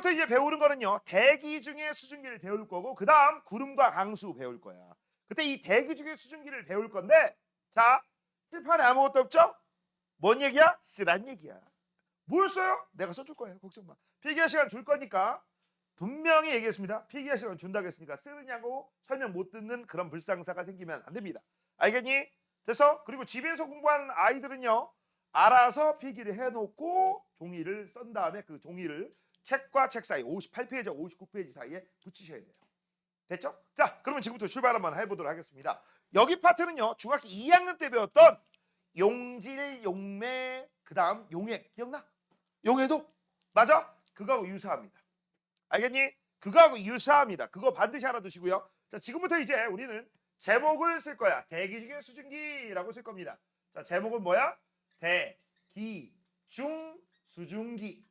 지금부터 이제 배우는 거는요. 대기 중에 수증기를 배울 거고 그 다음 구름과 강수 배울 거야. 그때 이 대기 중에 수증기를 배울 건데 자, 칠판에 아무것도 없죠? 뭔 얘기야? 쓰란 얘기야. 뭘 써요? 내가 써줄 거예요. 걱정 마. 필기할 시간 줄 거니까 분명히 얘기했습니다. 필기할 시간 준다고 했으니까 쓰느냐고 설명 못 듣는 그런 불상사가 생기면 안 됩니다. 알겠니? 됐어? 그리고 집에서 공부하는 아이들은요. 알아서 필기를 해놓고 종이를 썬 다음에 그 종이를 책과 책 사이 58페이지와 59페이지 사이에 붙이셔야 돼요. 됐죠? 자, 그러면 지금부터 출발 한번 해보도록 하겠습니다. 여기 파트는요. 중학교 2학년 때 배웠던 용질, 용매, 그 다음 용액 기억나? 용해도? 맞아? 그거하고 유사합니다. 알겠니? 그거하고 유사합니다. 그거 반드시 알아두시고요. 자, 지금부터 이제 우리는 제목을 쓸 거야. 대기 중에 수증기라고 쓸 겁니다. 자, 제목은 뭐야? 대기 중 수증기.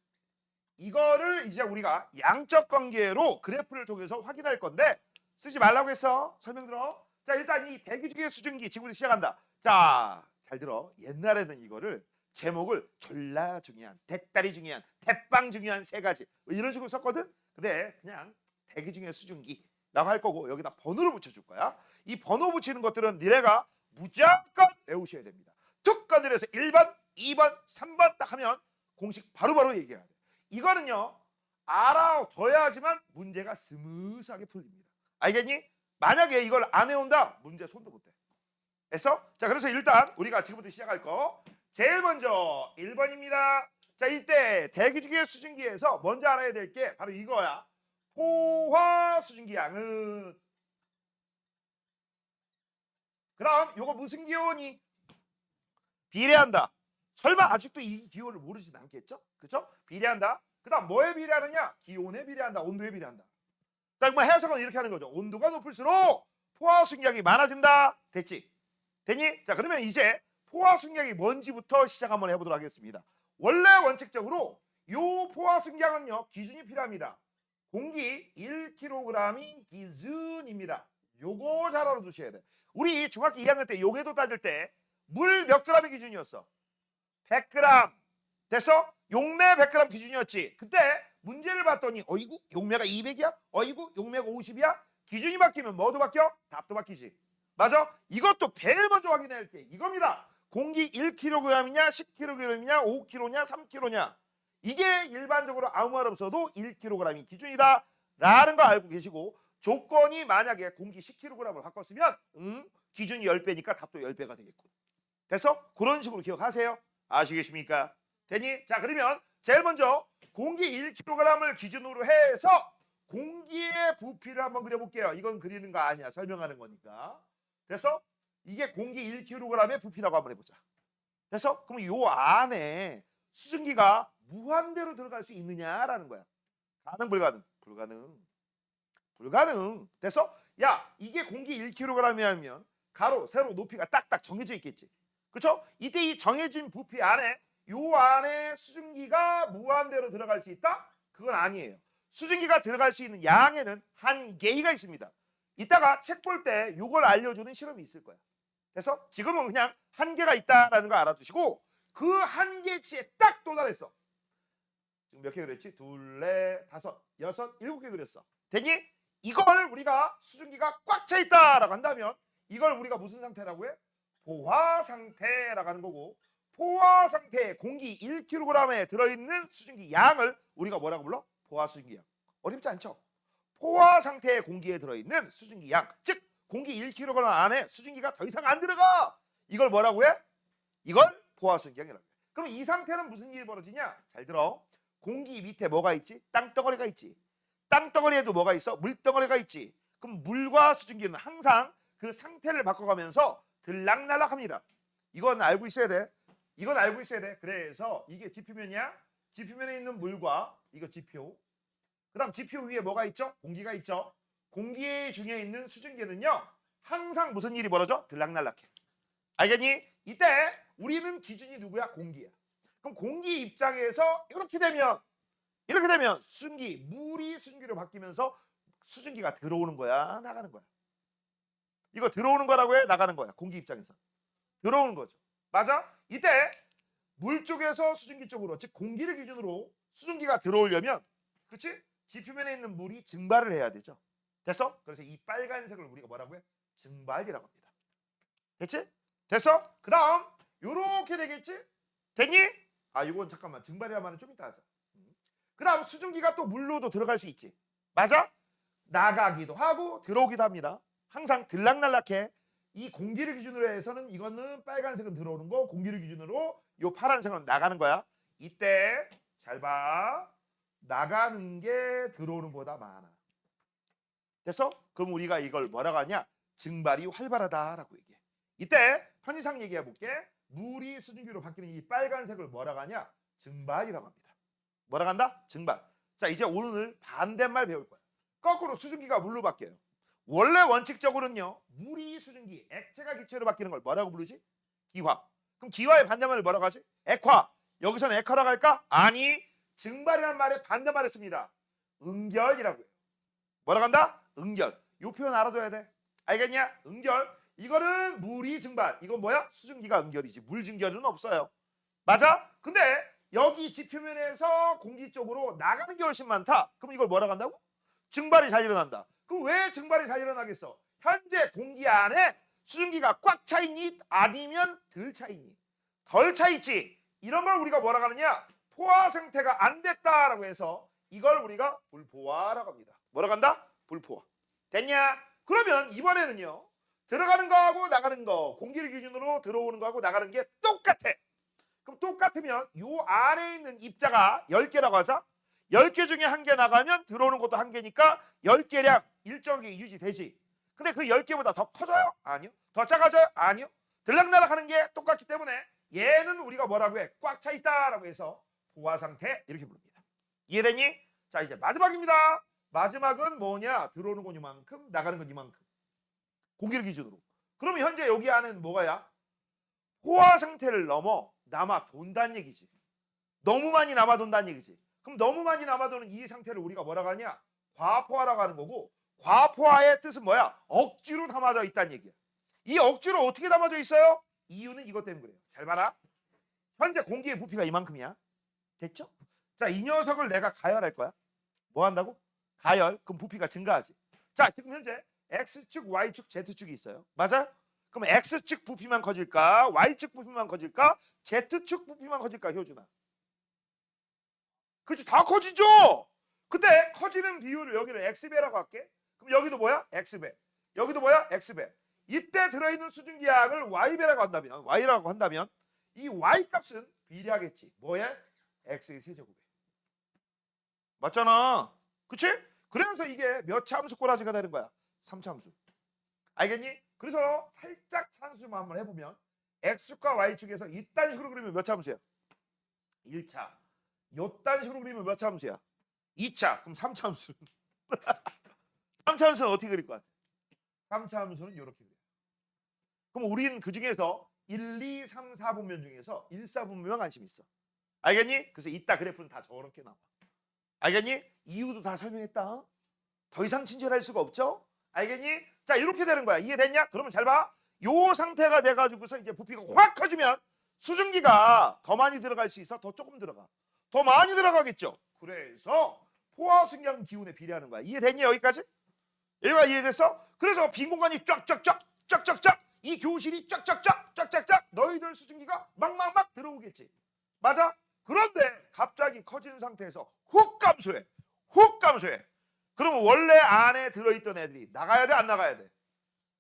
이거를 이제 우리가 양적 관계로 그래프를 통해서 확인할 건데 쓰지 말라고 했어. 설명 들어. 자, 일단 이 대기 중의 수증기 지금부터 시작한다. 자, 잘 들어. 옛날에는 이거를 제목을 졸라 중요한, 대따리 중요한, 대빵 중요한 세 가지 이런 식으로 썼거든. 근데 그냥 대기 중의 수증기라고 할 거고 여기다 번호를 붙여줄 거야. 이 번호 붙이는 것들은 니네가 무조건 외우셔야 됩니다. 툭 건드려서 1번, 2번, 3번 딱 하면 공식 바로바로 얘기해야 돼. 이거는요. 알아둬야지만 문제가 스무스하게 풀립니다. 알겠니? 만약에 이걸 안 해온다 문제 손도 못 대. 됐어? 자, 그래서 일단 우리가 지금부터 시작할 거 제일 먼저 1번입니다. 자, 이때 대기 중의 수증기에서 먼저 알아야 될 게 바로 이거야. 포화 수증기 양은 그럼 요거 무슨 기호니? 비례한다. 설마 아직도 이 기호를 모르진 않겠죠? 그렇죠? 비례한다. 그 다음 뭐에 비례하느냐? 기온에 비례한다. 온도에 비례한다. 자, 그럼 해석은 이렇게 하는 거죠. 온도가 높을수록 포화 수증기량이 많아진다. 됐지? 됐니? 자, 그러면 이제 포화 수증기량이 뭔지부터 시작 한번 해보도록 하겠습니다. 원래 원칙적으로 요 포화 수증기량은요. 기준이 필요합니다. 공기 1kg이 기준입니다. 요거 잘 알아두셔야 돼. 우리 중학교 2학년 때 용해도 따질 때 물 몇 g이 기준이었어? 100g. 됐어? 용매 100g 기준이었지. 그때 문제를 봤더니 어이구 용매가 200이야? 어이구 용매가 50이야? 기준이 바뀌면 뭐도 바뀌어? 답도 바뀌지. 맞아? 이것도 제일 먼저 확인해야 할 게 이겁니다. 공기 1kg이냐 10kg이냐 5kg냐 3kg냐. 이게 일반적으로 아무 말 없어도 1kg이 기준이다 라는 거 알고 계시고 조건이 만약에 공기 10kg을 바꿨으면 기준이 10배니까 답도 10배가 되겠군. 됐어? 그런 식으로 기억하세요. 아시겠습니까? 되니? 자, 그러면 제일 먼저 공기 1kg을 기준으로 해서 공기의 부피를 한번 그려볼게요. 이건 그리는 거 아니야. 설명하는 거니까. 됐어? 이게 공기 1kg의 부피라고 한번 해보자. 됐어? 그럼 요 안에 수증기가 무한대로 들어갈 수 있느냐라는 거야. 가능 불가능? 불가능. 됐어? 야, 이게 공기 1kg이면 가로, 세로, 높이가 딱딱 정해져 있겠지. 그렇죠? 이때 이 정해진 부피 안에 요 안에 수증기가 무한대로 들어갈 수 있다? 그건 아니에요. 수증기가 들어갈 수 있는 양에는 한계가 있습니다. 이따가 책 볼 때 요걸 알려주는 실험이 있을 거야. 그래서 지금은 그냥 한계가 있다라는 거 알아두시고 그 한계치에 딱 도달했어. 지금 몇 개 그렸지? 둘, 넷, 다섯, 여섯, 7개 그렸어. 됐니? 이걸 우리가 수증기가 꽉 차 있다라고 한다면 이걸 우리가 무슨 상태라고 해? 포화 상태라고 하는 거고 포화 상태에 공기 1kg에 들어있는 수증기 양을 우리가 뭐라고 불러? 포화 수증기 양. 어렵지 않죠? 포화 상태의 공기에 들어있는 수증기 양, 즉 공기 1kg 안에 수증기가 더 이상 안 들어가. 이걸 뭐라고 해? 이걸 포화 수증기 양이라고 해. 그럼 이 상태는 무슨 일이 벌어지냐? 잘 들어. 공기 밑에 뭐가 있지? 땅덩어리가 있지. 땅덩어리에도 뭐가 있어? 물덩어리가 있지. 그럼 물과 수증기는 항상 그 상태를 바꿔가면서 들락날락합니다. 이건 알고 있어야 돼. 이건 알고 있어야 돼. 그래서 이게 지표면이야. 지표면에 있는 물과 이거 지표. 그 다음 지표 위에 뭐가 있죠? 공기가 있죠. 공기 중에 있는 수증기는요. 항상 무슨 일이 벌어져? 들락날락해. 알겠니? 이때 우리는 기준이 누구야? 공기야. 그럼 공기 입장에서 이렇게 되면 수증기, 물이 수증기로 바뀌면서 수증기가 들어오는 거야? 나가는 거야? 이거 들어오는 거라고 해? 나가는 거야? 공기 입장에서. 들어오는 거죠. 맞아? 이때 물 쪽에서 수증기 쪽으로, 즉 공기를 기준으로 수증기가 들어오려면 그치? 지표면에 있는 물이 증발을 해야 되죠. 됐어? 그래서 이 빨간색을 우리가 뭐라고 해? 증발이라고 합니다. 됐지? 됐어? 그 다음 요렇게 되겠지? 됐니? 아 이건 잠깐만 증발이란 말은 좀 이따 하자. 그 다음 수증기가 또 물로도 들어갈 수 있지. 맞아? 나가기도 하고 들어오기도 합니다. 항상 들락날락해. 이 공기를 기준으로 해서는 이거는 빨간색은 들어오는 거, 공기를 기준으로 요 파란색은 나가는 거야. 이때 잘 봐. 나가는 게 들어오는 거보다 많아. 됐어? 그럼 우리가 이걸 뭐라고 하냐? 증발이 활발하다라고 얘기해. 이때 편의상 얘기해 볼게. 물이 수증기로 바뀌는 이 빨간색을 뭐라고 하냐? 증발이라고 합니다. 뭐라고 한다? 증발. 자, 이제 오늘 반대말 배울 거야. 거꾸로 수증기가 물로 바뀌어요. 원래 원칙적으로는요. 물이 수증기, 액체가 기체로 바뀌는 걸 뭐라고 부르지? 기화. 그럼 기화의 반대말을 뭐라고 하지? 액화. 여기서는 액화라고 할까? 아니, 증발이라는 말의 반대말을 씁니다. 응결이라고 해요. 뭐라고 한다? 응결. 이 표현 알아둬야 돼. 알겠냐? 응결. 이거는 물이 증발. 이건 뭐야? 수증기가 응결이지. 물 증결은 없어요. 맞아? 근데 여기 지표면에서 공기 쪽으로 나가는 게 훨씬 많다. 그럼 이걸 뭐라고 한다고? 증발이 잘 일어난다. 그럼 왜 증발이 잘 일어나겠어? 현재 공기 안에 수증기가 꽉 차 있니? 아니면 덜 차 있니? 덜 차 있지. 이런 걸 우리가 뭐라고 하느냐? 포화 상태가 안 됐다라고 해서 이걸 우리가 불포화라고 합니다. 뭐라고 한다? 불포화. 됐냐? 그러면 이번에는요. 들어가는 거하고 나가는 거, 공기를 기준으로 들어오는 거하고 나가는 게 똑같아. 그럼 똑같으면 요 안에 있는 입자가 10개라고 하자. 10개 중에 1개 나가면 들어오는 것도 1개니까 10개량 일정하게 유지되지. 근데 그 10개보다 더 커져요? 아니요. 더 작아져요? 아니요. 들락날락 하는 게 똑같기 때문에 얘는 우리가 뭐라고 해? 꽉 차 있다라고 해서 포화 상태 이렇게 부릅니다. 이해되니? 자, 이제 마지막입니다. 마지막은 뭐냐? 들어오는 건 이만큼, 나가는 건 이만큼. 공기를 기준으로. 그러면 현재 여기 안에는 뭐가야? 포화 상태를 넘어 남아 돈다는 얘기지. 너무 많이 남아 돈다는 얘기지. 그럼 너무 많이 남아 도는 이 상태를 우리가 뭐라고 하냐? 과포화라고 하는 거고, 과포화의 뜻은 뭐야? 억지로 담아져 있다는 얘기야. 이 억지로 어떻게 담아져 있어요? 이유는 이것 때문에 그래요. 잘 봐라. 현재 공기의 부피가 이만큼이야. 됐죠? 자, 이 녀석을 내가 가열할 거야. 뭐 한다고? 가열. 그럼 부피가 증가하지. 자, 지금 현재 X축, Y축, Z축이 있어요. 맞아? 그럼 X축 부피만 커질까? Y축 부피만 커질까? Z축 부피만 커질까? 효준아. 그렇지, 다 커지죠. 그때 커지는 비율을 여기를 X배라고 할게. 그럼 여기도 뭐야? X배. 여기도 뭐야? X배. 이때 들어있는 수증기량을 Y배라고 한다면 이 Y 값은 비례하겠지. 뭐에? X의 세제곱에. 맞잖아. 그치? 그래서 이게 몇 차함수 꼬라지가 되는 거야? 3차함수. 알겠니? 그래서 살짝 산수만 한번 해보면 X축과 Y축에서 이딴 식으로 그리면 몇 차함수야? 1차. 요딴 식으로 그리면 몇 차함수야? 2차. 그럼 3차함수는 3차함수는 어떻게 그릴 것 같아? 3차함수는 이렇게 그려. 그럼 우리는 그 중에서 1, 2, 3, 4분면 중에서 1, 4분면 관심 있어. 알겠니? 그래서 이따 그래프는 다 저렇게 나와. 알겠니? 이유도 다 설명했다. 더 이상 친절할 수가 없죠? 알겠니? 자, 이렇게 되는 거야. 이해됐냐? 그러면 잘 봐. 요 상태가 돼가지고서 이제 부피가 확 커지면 수증기가 더 많이 들어갈 수 있어? 더 조금 들어가? 더 많이 들어가겠죠? 그래서 포화수량 기운에 비례하는 거야. 이해됐니? 여기까지? 여기가 이해됐어? 그래서 빈 공간이 쫙쫙쫙 이 교실이 쫙쫙쫙 너희들 수증기가 막 들어오겠지. 맞아? 그런데 갑자기 커진 상태에서 훅 감소해. 그러면 원래 안에 들어있던 애들이 나가야 돼? 안 나가야 돼?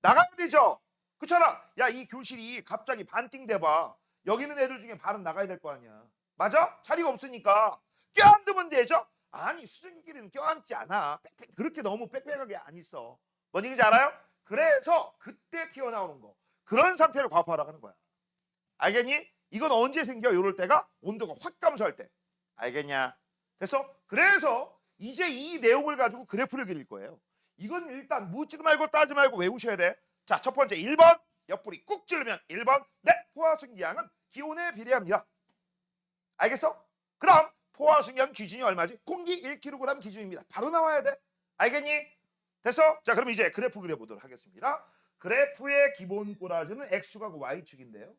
나가야 되죠? 그렇잖아. 야, 이 교실이 갑자기 반띵 돼봐. 여기 있는 애들 중에 반은 나가야 될 거 아니야. 맞아? 자리가 없으니까 껴안으면 되죠? 아니, 수증기끼리는 껴안지 않아. 그렇게 너무 빽빽하게 안 있어. 뭔 얘기인지 알아요? 그래서 그때 튀어나오는 거. 그런 상태를 과포화라고 하는 거야. 알겠니? 이건 언제 생겨? 이럴 때가 온도가 확 감소할 때. 알겠냐? 됐어? 그래서 이제 이 내용을 가지고 그래프를 그릴 거예요. 이건 일단 묻지도 말고 따지지 말고 외우셔야 돼. 자, 첫 번째 1번. 옆구리 꾹 찌르면 1번. 네, 포화수증기량은 기온에 비례합니다. 알겠어? 그럼 포화수증기량 기준이 얼마지? 공기 1kg 기준입니다. 바로 나와야 돼. 알겠니? 됐어? 자, 그럼 이제 그래프 그려보도록 하겠습니다. 그래프의 기본 꼬라지는 X축하고 Y축인데요.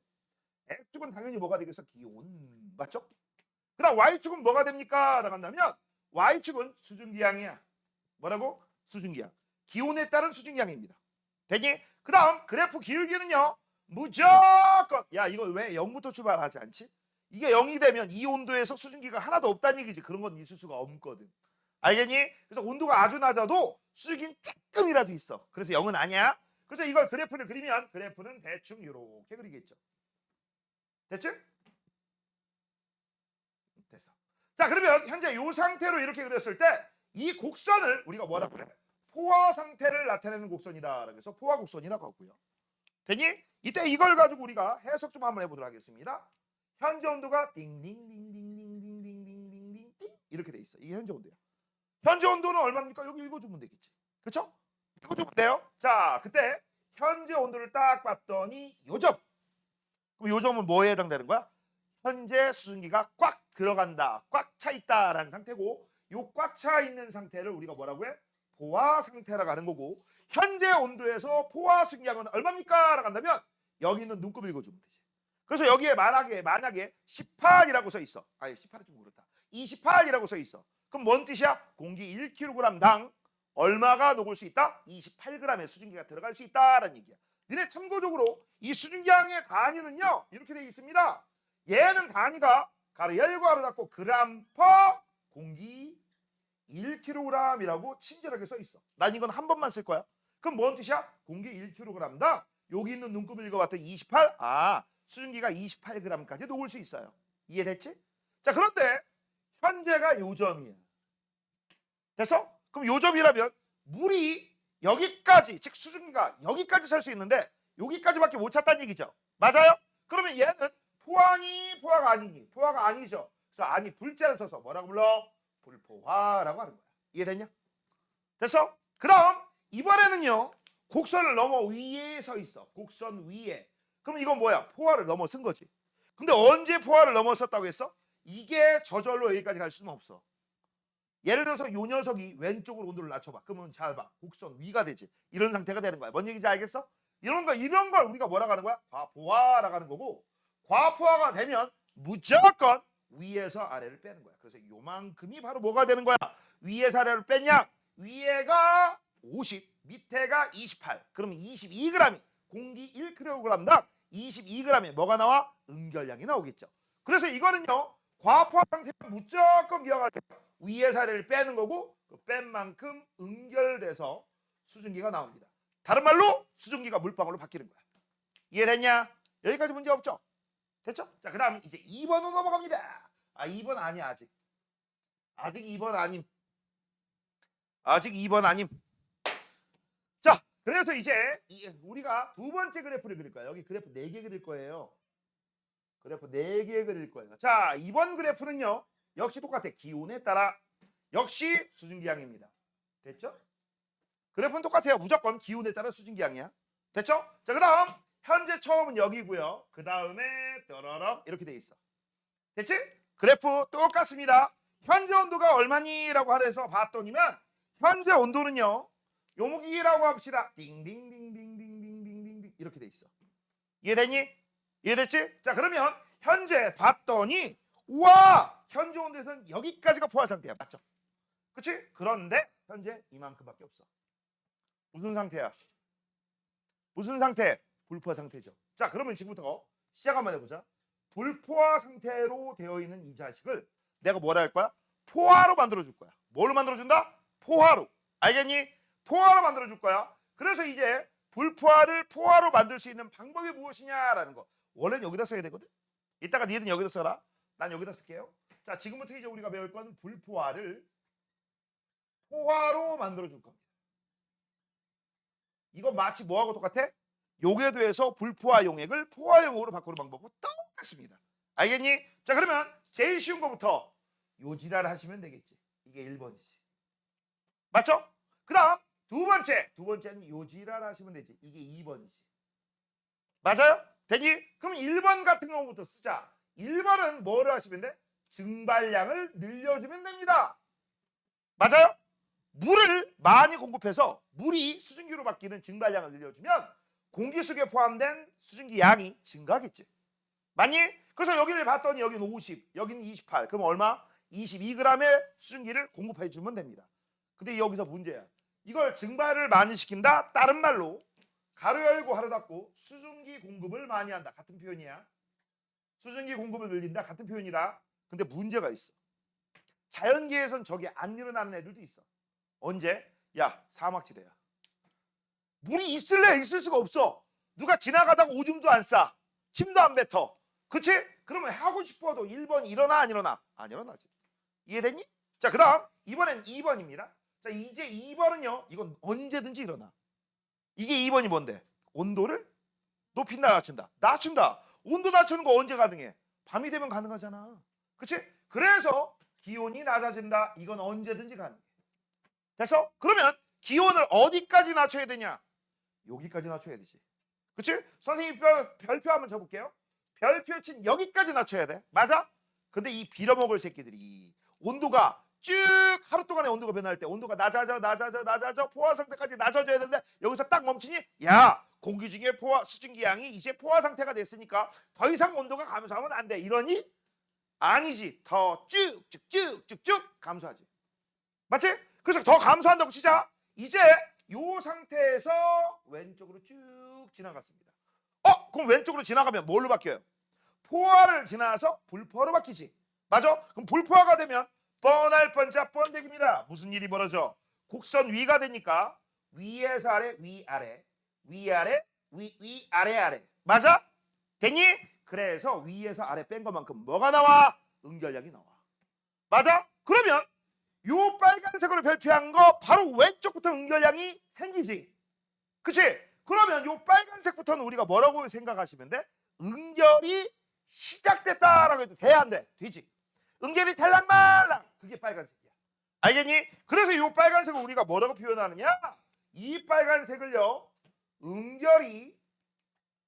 X축은 당연히 뭐가 되겠어? 기온. 맞죠? 그 다음 Y축은 뭐가 됩니까? 라고 한다면 Y축은 수증기량이야. 뭐라고? 수증기량. 기온에 따른 수증기량입니다. 됐니? 그 다음 그래프 기울기는요. 무조건 야 이거 왜 0부터 출발하지 않지? 이게 0이 되면 이 온도에서 수증기가 하나도 없다는 얘기지. 그런 건 있을 수가 없거든. 알겠니? 그래서 온도가 아주 낮아도 수증기는 조금이라도 있어. 그래서 0은 아니야. 그래서 이걸 그래프를 그리면 그래프는 대충 이렇게 그리겠죠. 됐지? 됐어. 자 그러면 현재 이 상태로 이렇게 그렸을 때 이 곡선을 우리가 뭐라고 그래? 포화 상태를 나타내는 곡선이다. 그래서 포화 곡선이라고 하고요. 됐니? 이때 이걸 가지고 우리가 해석 좀 한번 해보도록 하겠습니다. 현재 온도가 띵띵띵띵띵띵띵띵띵띵 이렇게 돼 있어. 이게 현재 온도야. 현재 온도는 얼마입니까? 여기 읽어주면 되겠지. 그렇죠? 읽어주면 돼요. 자, 그때 현재 온도를 딱 봤더니 요점. 그럼 요점은 뭐에 해당되는 거야? 현재 수증기가 꽉 들어간다, 꽉 차 있다라는 상태고, 요 꽉 차 있는 상태를 우리가 뭐라고 해? 포화 상태라고 하는 거고, 현재 온도에서 포화 수증기량은 얼마입니까? 라고 한다면 여기 있는 눈금 읽어주면 되지. 그래서 여기에 만약에 18이라고 써 있어. 아니 18은 좀 그렇다. 28이라고 써 있어. 그럼 뭔 뜻이야? 공기 1kg당 얼마가 녹을 수 있다? 28g의 수증기가 들어갈 수 있다라는 얘기야. 니네 참고적으로 이 수증기량의 단위는요 이렇게 되어 있습니다. 얘는 단위가 가로 열고 가로 닫고 그램 퍼 공기 1kg이라고 친절하게 써 있어. 난 이건 한 번만 쓸 거야. 그럼 뭔 뜻이야? 공기 1kg당 여기 있는 눈금을 읽어봤더니 28. 아 수증기가 28g까지 녹을 수 있어요. 이해됐지? 자 그런데 현재가 요점이야. 됐어? 그럼 요점이라면 물이 여기까지 즉 수증기가 여기까지 찰 수 있는데 여기까지밖에 못 찼다는 얘기죠. 맞아요? 그러면 얘는 포화니 포화가 아니니? 포화가 아니죠. 그래서 아니 불자를 써서 뭐라고 불러? 불포화라고 하는 거야. 이해됐냐? 됐어? 그 다음 이번에는요 곡선을 넘어 위에 서 있어. 곡선 위에. 그럼 이건 뭐야? 포화를 넘어선 거지. 근데 언제 포화를 넘어섰다고 했어? 이게 저절로 여기까지 갈 수는 없어. 예를 들어서 이 녀석이 왼쪽으로 온도를 낮춰봐. 그러면 잘 봐. 곡선 위가 되지. 이런 상태가 되는 거야. 뭔 얘기인지 알겠어? 이런 걸 우리가 뭐라고 하는 거야? 과포화라고 하는 거고, 과포화가 되면 무조건 위에서 아래를 빼는 거야. 그래서 요만큼이 바로 뭐가 되는 거야? 위에서 아래를 뺐냐? 위에가 50, 밑에가 28. 그러면 22g이 공기 1kg당 22g에 뭐가 나와? 응결량이 나오겠죠. 그래서 이거는요. 과포화 상태는 무조건 기억할 때 위에서 아래를 빼는 거고 그 뺀 만큼 응결돼서 수증기가 나옵니다. 다른 말로 수증기가 물방울로 바뀌는 거야. 이해됐냐? 여기까지 문제 없죠? 됐죠? 자, 그 다음 이제 2번으로 넘어갑니다. 아, 2번 아니야, 아직. 아직 2번 아님. 아직 2번 아님. 자, 그래서 이제 우리가 두 번째 그래프를 그릴 거야. 여기 그래프 4개 그릴 거예요. 그래프 4개 그릴 거예요. 자, 2번 그래프는요. 역시 똑같아. 기온에 따라 역시 수증기량입니다. 됐죠? 그래프는 똑같아요. 무조건 기온에 따라 수증기량이야. 됐죠? 자, 그 다음 현재 처음은 여기고요. 그 다음에 떠러럭 이렇게 돼 있어. 됐지? 그래프 똑같습니다. 현재 온도가 얼마니라고 하래서 봤더니면 현재 온도는요. 요목이라고 합시다. 띵띵띵띵띵띵띵띵 이렇게 돼 있어. 이해됐니? 이해됐지? 자 그러면 현재 봤더니 우와 현재 온도에서는 여기까지가 포화 상태야. 맞죠? 그치? 그런데 현재 이만큼밖에 없어. 무슨 상태야? 무슨 상태? 불포화 상태죠. 자 그러면 지금부터 시작 한번 해보자. 불포화 상태로 되어 있는 이 자식을 내가 뭐라 할 거야? 포화로 만들어줄 거야. 뭘로 만들어준다? 포화로. 알겠니? 포화로 만들어줄 거야. 그래서 이제 불포화를 포화로 만들 수 있는 방법이 무엇이냐라는 거. 원래는 여기다 써야 되거든. 이따가 니들은 여기다 써라. 난 여기다 쓸게요. 자 지금부터 이제 우리가 배울 건 불포화를 포화로 만들어줄 겁니다. 이거 마치 뭐하고 똑같아? 요게 대해서 불포화 용액을 포화용으로 바꾸는 방법과 똑같습니다. 알겠니? 자 그러면 제일 쉬운 거부터 요지랄 하시면 되겠지. 이게 1번이지. 맞죠? 그 다음 두 번째는 요지랄 하시면 되지. 이게 2번이지. 맞아요? 되니? 그럼 1번 같은 경우부터 쓰자. 1번은 뭐를 하시면 돼? 증발량을 늘려주면 됩니다. 맞아요? 물을 많이 공급해서 물이 수증기로 바뀌는 증발량을 늘려주면 공기 속에 포함된 수증기 양이 증가하겠지. 맞니? 그래서 여기를 봤더니 여기는 50, 여기는 28. 그럼 얼마? 22g의 수증기를 공급해 주면 됩니다. 근데 여기서 문제야. 이걸 증발을 많이 시킨다. 다른 말로 가로 열고 가로 닫고 수증기 공급을 많이 한다. 같은 표현이야. 수증기 공급을 늘린다. 같은 표현이다. 근데 문제가 있어. 자연계에선 저게 안 일어나는 애들도 있어. 언제? 야, 사막지대야. 물이 있을래? 있을 수가 없어. 누가 지나가다가 오줌도 안 싸. 침도 안 뱉어. 그치? 그러면 하고 싶어도 1번 일어나 안 일어나? 안 일어나지. 이해됐니? 자, 그 다음 이번엔 2번입니다. 자, 이제 2번은요. 이건 언제든지 일어나. 이게 2번이 뭔데? 온도를 높인다 낮춘다. 낮춘다. 온도 낮추는 거 언제 가능해? 밤이 되면 가능하잖아. 그치? 그래서 기온이 낮아진다. 이건 언제든지 가능해. 됐어? 그러면 기온을 어디까지 낮춰야 되냐? 여기까지 낮춰야 되지. 그치? 선생님 별표 한번 쳐볼게요. 별표 친 여기까지 낮춰야 돼. 맞아? 근데 이 빌어먹을 새끼들이 온도가 쭉 하루 동안의 온도가 변할 때 온도가 낮아져 포화 상태까지 낮아져야 되는데 여기서 딱 멈추니 야 공기 중에 수증기 양이 이제 포화 상태가 됐으니까 더 이상 온도가 감소하면 안 돼. 이러니? 아니지. 더 쭉쭉쭉쭉쭉 감소하지. 맞지? 그래서 더 감소한다고 치자. 이제 이 상태에서 왼쪽으로 쭉 지나갔습니다. 그럼 왼쪽으로 지나가면 뭘로 바뀌어요? 포화를 지나서 불포화로 바뀌지. 맞아? 그럼 불포화가 되면 뻔할 뻔자 뻔되기입니다. 무슨 일이 벌어져? 곡선 위가 되니까 위에서 아래 위아래 위아래 위아래 아래. 맞아? 됐니? 그래서 위에서 아래 뺀 것만큼 뭐가 나와? 응결량이 나와. 맞아? 그러면 요 빨간색으로 별표한 거 바로 왼쪽부터 응결량이 생기지. 그치? 그러면 요 빨간색부터는 우리가 뭐라고 생각하시면 돼? 응결이 시작됐다라고 해도 돼, 안 돼? 되지. 응결이 탈락말락 그게 빨간색이야. 알겠니? 그래서 요 빨간색을 우리가 뭐라고 표현하느냐? 이 빨간색을요 응결이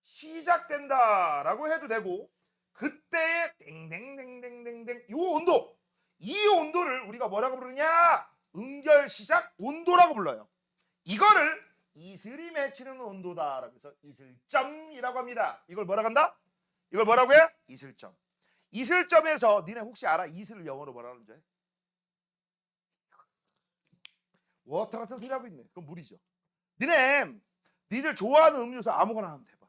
시작된다라고 해도 되고 그때의 땡땡땡땡땡땡 요 온도 이 온도를 우리가 뭐라고 부르냐? 응결 시작 온도라고 불러요. 이거를 이슬이 맺히는 온도다라고 해서 이슬점이라고 합니다. 이걸 뭐라고 한다? 이걸 뭐라고 해? 이슬점. 이슬점에서 니네 혹시 알아? 이슬을 영어로 뭐라는 줄? 워터 같은 소리 하고 있네. 그건 물이죠. 니들 좋아하는 음료수 아무거나 하면 대봐.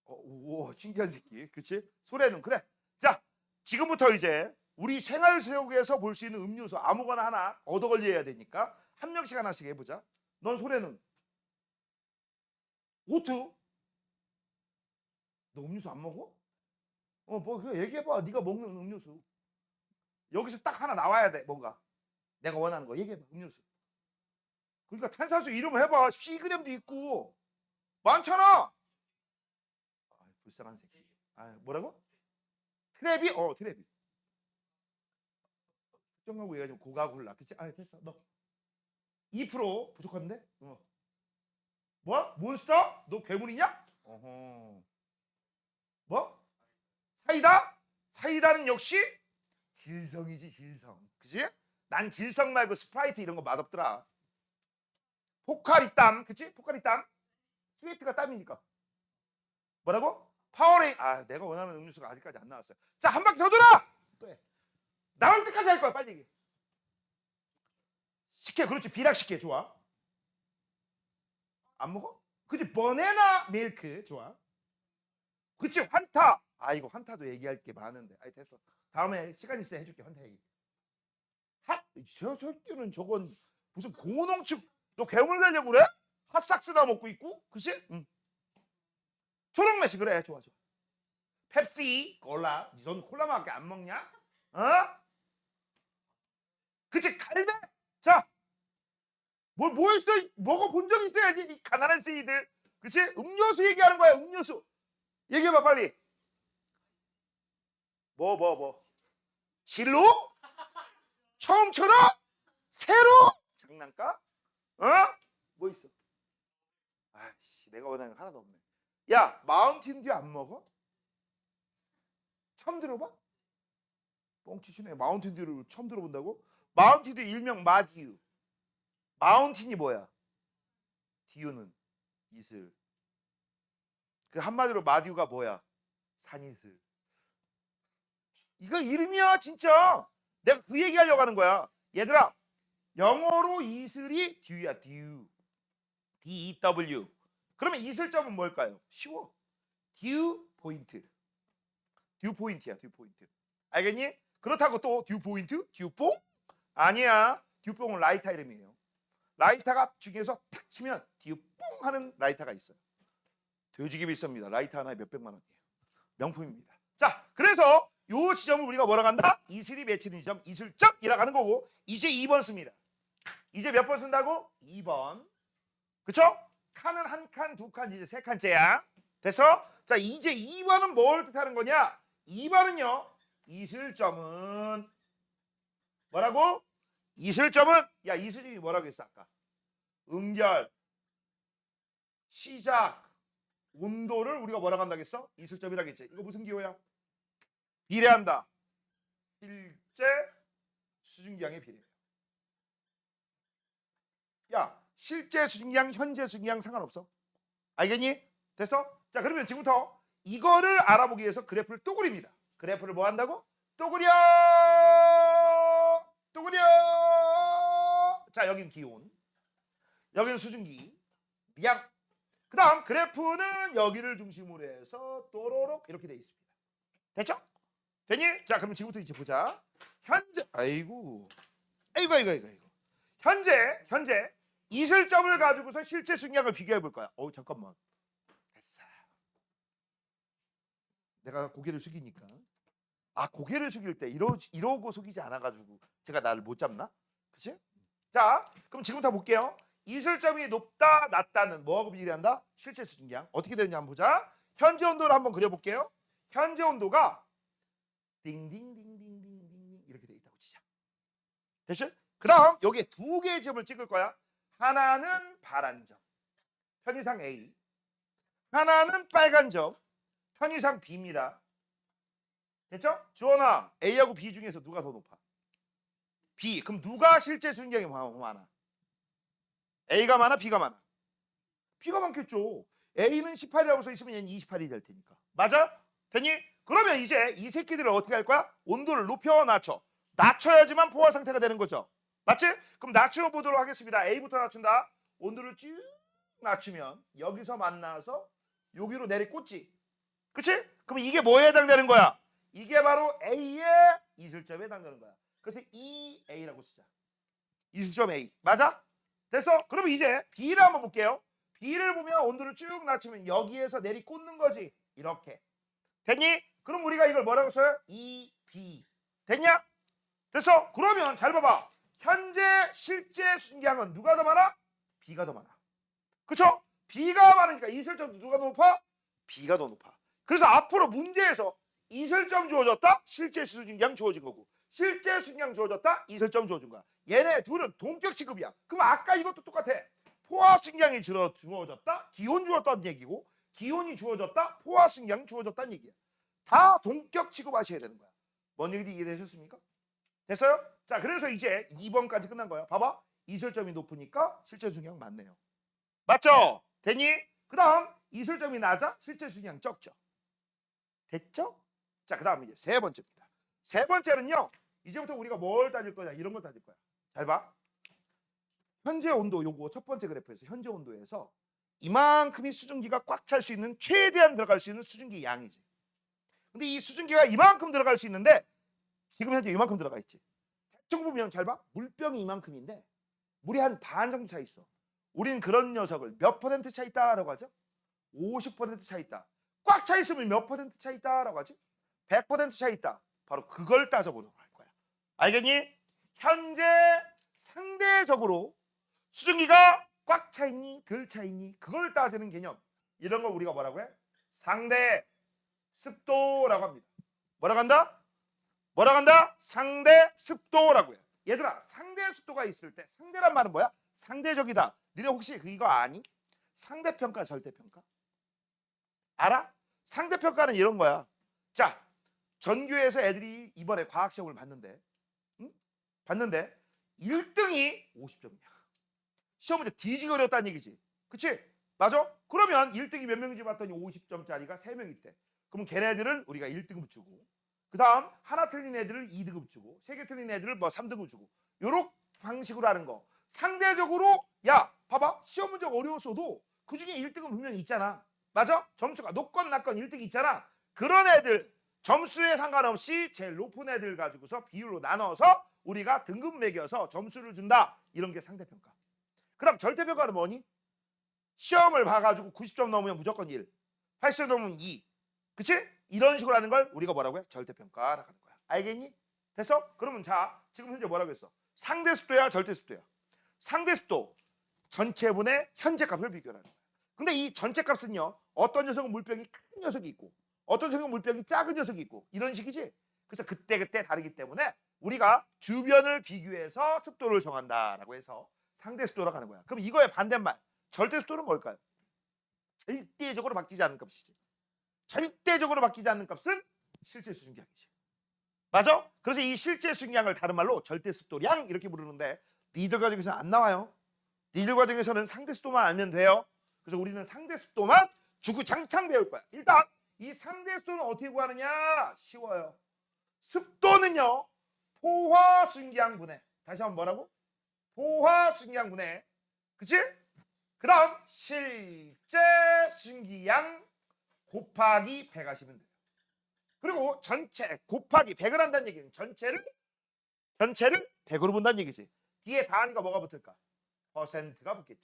오, 신기한 새끼. 그치? 소래는 그래. 자, 지금부터 이제 우리 생활 속에서 볼 수 있는 음료수 아무거나 하나 얻어 걸려야 되니까 한 명씩 하나씩 해보자. 넌 소래는? 오투? 너 음료수 안 먹어? 뭐 그래 얘기해봐. 네가 먹는 음료수. 여기서 딱 하나 나와야 돼. 뭔가 내가 원하는 거 얘기해봐. 음료수. 그러니까 탄산수 이름 해봐. 시그램도 있고 많잖아. 불쌍한 새끼. 뭐라고? 트레비? 트레비. 특정하고 얘가 좀 고가골라. 그치? 됐어. 너 2% 부족한데? 뭐? 몬스터? 너 괴물이냐? 뭐? 사이다? 사이다는 역시 질성이지 질성. 그치? 난 질성 말고 스프라이트 이런 거 맛없더라. 포카리 땀. 그치? 포카리 땀. 스웨이트가 땀이니까. 뭐라고? 파워레인. 내가 원하는 음료수가 아직까지 안 나왔어요. 자, 한 바퀴 더 돌아! 또 해. 나올 때까지 할 거야. 빨리 얘기해. 식혜. 그렇지. 비락식혜. 좋아. 안 먹어? 그치? 버네나 밀크. 좋아. 그치? 환타. 이거 환타도 얘기할 게 많은데. 됐어. 다음에 시간 있어야 해줄게. 환타 얘기. 저 새끼는 저건 무슨 고농축. 너 괴물 되려고 그래? 핫삭스나 먹고 있고? 그치? 응. 초록매시. 그래. 좋아. 펩시, 콜라. 넌 콜라밖에 안 먹냐? 그치? 갈배. 자, 뭐 있어? 먹어본 적 있어야지. 이 가난한 새이들. 그치? 음료수 얘기하는 거야. 음료수. 얘기해봐 빨리. 뭐. 실로? 처음처럼? 새로? 장난까? 뭐 있어? 내가 원하는 거 하나도 없네. 야, 마운틴듀 안 먹어? 처음 들어봐? 뻥치시네. 마운틴듀를 처음 들어본다고? 마운틴듀 일명 마디유. 마운틴이 뭐야? 디유는 이슬. 그 한마디로 마디유가 뭐야? 산이슬. 이거 이름이야 진짜. 내가 그 얘기하려고 하는 거야. 얘들아, 영어로 이슬이 듀야, 듀. D-E-W. 그러면 이슬점은 뭘까요? 쉬워. 듀 포인트. 듀 포인트야, 듀 포인트. 알겠니? 그렇다고 또 듀 포인트? 듀뽕? 아니야. 듀뽕은 라이터 이름이에요. 라이터가 중에서 탁 치면 듀뽕 하는 라이터가 있어요. 돼지기 비쌉니다. 라이터 하나에 몇백만 원이에요. 명품입니다. 자, 그래서 요 지점을 우리가 뭐라고 한다? 이슬이 맺히는 지점, 이슬점이라고 하는 거고, 이제 2번 씁니다. 이제 몇 번 쓴다고? 2번. 그쵸? 칸은 한 칸, 두 칸, 이제 세 칸째야. 됐어? 자, 이제 2번은 뭘 뜻하는 거냐? 2번은요, 이슬점은 뭐라고? 이슬점은, 야, 이슬점이 뭐라고 했어 아까? 응결, 시작, 온도를 우리가 뭐라고 한다고 했어? 이슬점이라고 했지. 이거 무슨 기호야? 비례한다. 실제 수증기량에 비례해요. 야, 실제 수증기량, 현재 수증기량 상관없어. 알겠니? 됐어? 자, 그러면 지금부터 이거를 알아보기 위해서 그래프를 또 그립니다. 그래프를 뭐 한다고? 또 그려! 또 그려! 자, 여긴 기온, 여기는 수증기, 양. 그 다음 그래프는 여기를 중심으로 해서 또로록 이렇게 돼 있습니다. 됐죠? 됐니? 자, 그럼 지금부터 이제 보자. 현재, 아이고. 현재 이슬점을 가지고서 실제 수증량을 비교해 볼 거야. 잠깐만. 됐어. 내가 고개를 숙이니까. 아, 고개를 숙일 때 이러고 숙이지 않아가지고 제가 나를 못 잡나? 그치? 자, 그럼 지금부터 볼게요. 이슬점이 높다, 낮다는 뭐하고 비교한다? 실제 수증량. 어떻게 되는지 한번 보자. 현재 온도를 한번 그려볼게요. 현재 온도가 띵띵띵띵띵띵 이렇게 돼 있다고 치자. 됐죠? 그 다음 여기에 두 개의 점을 찍을 거야. 하나는 파란 점, 편의상 A. 하나는 빨간 점, 편의상 B입니다. 됐죠? 주원아, A하고 B 중에서 누가 더 높아? B. 그럼 누가 실제 수증량이 많아? A가 많아? B가 많아? B가 많겠죠. A는 18이라고 써 있으면 얘는 28이 될 테니까. 맞아? 됐니? 그러면 이제 이 새끼들을 어떻게 할 거야? 온도를 높여 낮춰. 낮춰야지만 포화 상태가 되는 거죠. 맞지? 그럼 낮춰 보도록 하겠습니다. A부터 낮춘다. 온도를 쭉 낮추면 여기서 만나서 여기로 내리꽂지. 그치? 그럼 이게 뭐에 해당되는 거야? 이게 바로 A의 이슬점에 해당되는 거야. 그래서 EA라고 쓰자. 이슬점 A. 맞아? 됐어? 그럼 이제 B를 한번 볼게요. B를 보면 온도를 쭉 낮추면 여기에서 내리꽂는 거지. 이렇게. 됐니? 그럼 우리가 이걸 뭐라고 써요? EB. 됐냐? 됐어? 그러면 잘 봐봐. 현재 실제 수증기량은 누가 더 많아? B가 더 많아. 그쵸? B가 많으니까 이슬점도 누가 더 높아? B가 더 높아. 그래서 앞으로 문제에서 이슬점 주어졌다? 실제 수증기량 주어진 거고, 실제 수증기량 주어졌다? 이슬점 주어진 거야. 얘네 둘은 동격 취급이야. 그럼 아까 이것도 똑같아. 포화 수증기량이 주어졌다? 기온 주어졌다는 얘기고, 기온이 주어졌다? 포화 수증기량 주어졌다는 얘기야. 다 동격 취급하셔야 되는 거야. 뭔 얘기인지 이해되셨습니까? 됐어요? 자, 그래서 이제 2번까지 끝난 거야. 봐봐. 이슬점이 높으니까 실제 수증기량 많네요. 맞죠? 됐니? 그 다음 이슬점이 낮아? 실제 수증기량 적죠. 됐죠? 자, 그 다음 이제 세 번째입니다. 세 번째는요, 이제부터 우리가 뭘 따질 거냐, 이런 걸 따질 거야. 잘 봐. 현재 온도, 요거 첫 번째 그래프에서 현재 온도에서 이만큼이 수증기가 꽉 찰 수 있는, 최대한 들어갈 수 있는 수증기 양이지. 근데 이 수증기가 이만큼 들어갈 수 있는데 지금 현재 이만큼 들어가 있지. 대충 보면 잘 봐. 물병이 이만큼인데 물이 한 반 정도 차 있어. 우리는 그런 녀석을 몇 퍼센트 차 있다라고 하죠? 50% 차 있다. 꽉 차 있으면 몇 퍼센트 차 있다라고 하지? 100% 차 있다. 바로 그걸 따져보도록 할 거야. 알겠니? 현재 상대적으로 수증기가 꽉 차 있니? 덜 차 있니? 그걸 따지는 개념. 이런 걸 우리가 뭐라고 해? 상대 습도라고 합니다. 뭐라고 한다? 뭐라고 한다? 상대 습도라고 해. 얘들아, 상대 습도가 있을 때 상대란 말은 뭐야? 상대적이다. 너네 혹시 이거 아니? 상대평가, 절대평가? 알아? 상대평가는 이런 거야. 자, 전교에서 애들이 이번에 과학시험을 봤는데, 응? 봤는데 1등이 50점이야. 시험 문제 뒤지게 어렵다는 얘기지. 그치? 맞아? 그러면 1등이 몇 명인지 봤더니 50점짜리가 3명 있대. 그럼 걔네들은 우리가 1등을 주고, 그 다음 하나 틀린 애들을 2등급 주고 3개 틀린 애들을 뭐 3등급 주고 요런 방식으로 하는 거. 상대적으로 야 봐봐 시험 문제가 어려웠어도 그중에 1등은 분명히 있잖아. 맞아? 점수가 높건 낮건 1등이 있잖아. 그런 애들 점수에 상관없이 제일 높은 애들 가지고서 비율로 나눠서 우리가 등급 매겨서 점수를 준다. 이런 게 상대평가. 그 다음 절대평가는 뭐니? 시험을 봐가지고 90점 넘으면 무조건 1, 80점 넘으면 2. 그치? 이런 식으로 하는 걸 우리가 뭐라고 해? 절대평가라고 하는 거야. 알겠니? 됐어? 그러면 자 지금 현재 뭐라고 했어? 상대습도야 절대습도야? 상대습도 전체분의 현재값을 비교하는 거야. 근데 이 전체값은요 어떤 녀석은 물병이 큰 녀석이 있고 어떤 녀석은 물병이 작은 녀석이 있고 이런 식이지. 그래서 그때그때 다르기 때문에 우리가 주변을 비교해서 습도를 정한다라고 해서 상대습도라고 하는 거야. 그럼 이거의 반대말 절대습도는 뭘까요? 절대적으로 바뀌지 않는 값이지. 절대적으로 바뀌지 않는 값은 실제 수증기량이지. 맞아? 그래서 이 실제 수증기량을 다른 말로 절대습도량 이렇게 부르는데 니들 과정에서는 안 나와요. 니들 과정에서는 상대습도만 알면 돼요. 그래서 우리는 상대습도만 주구장창 배울 거야. 일단 이 상대습도는 어떻게 구하느냐? 쉬워요. 습도는요 포화수증기량분해. 다시 한번 뭐라고? 포화수증기량분해. 그치? 그 다음 실제 수증기량 곱하기 100 하시면 돼요. 그리고 전체 곱하기 100을 한다는 얘기는 전체를 100으로 본다는 얘기지. 뒤에 다하니까 뭐가 붙을까? 퍼센트가 붙겠죠.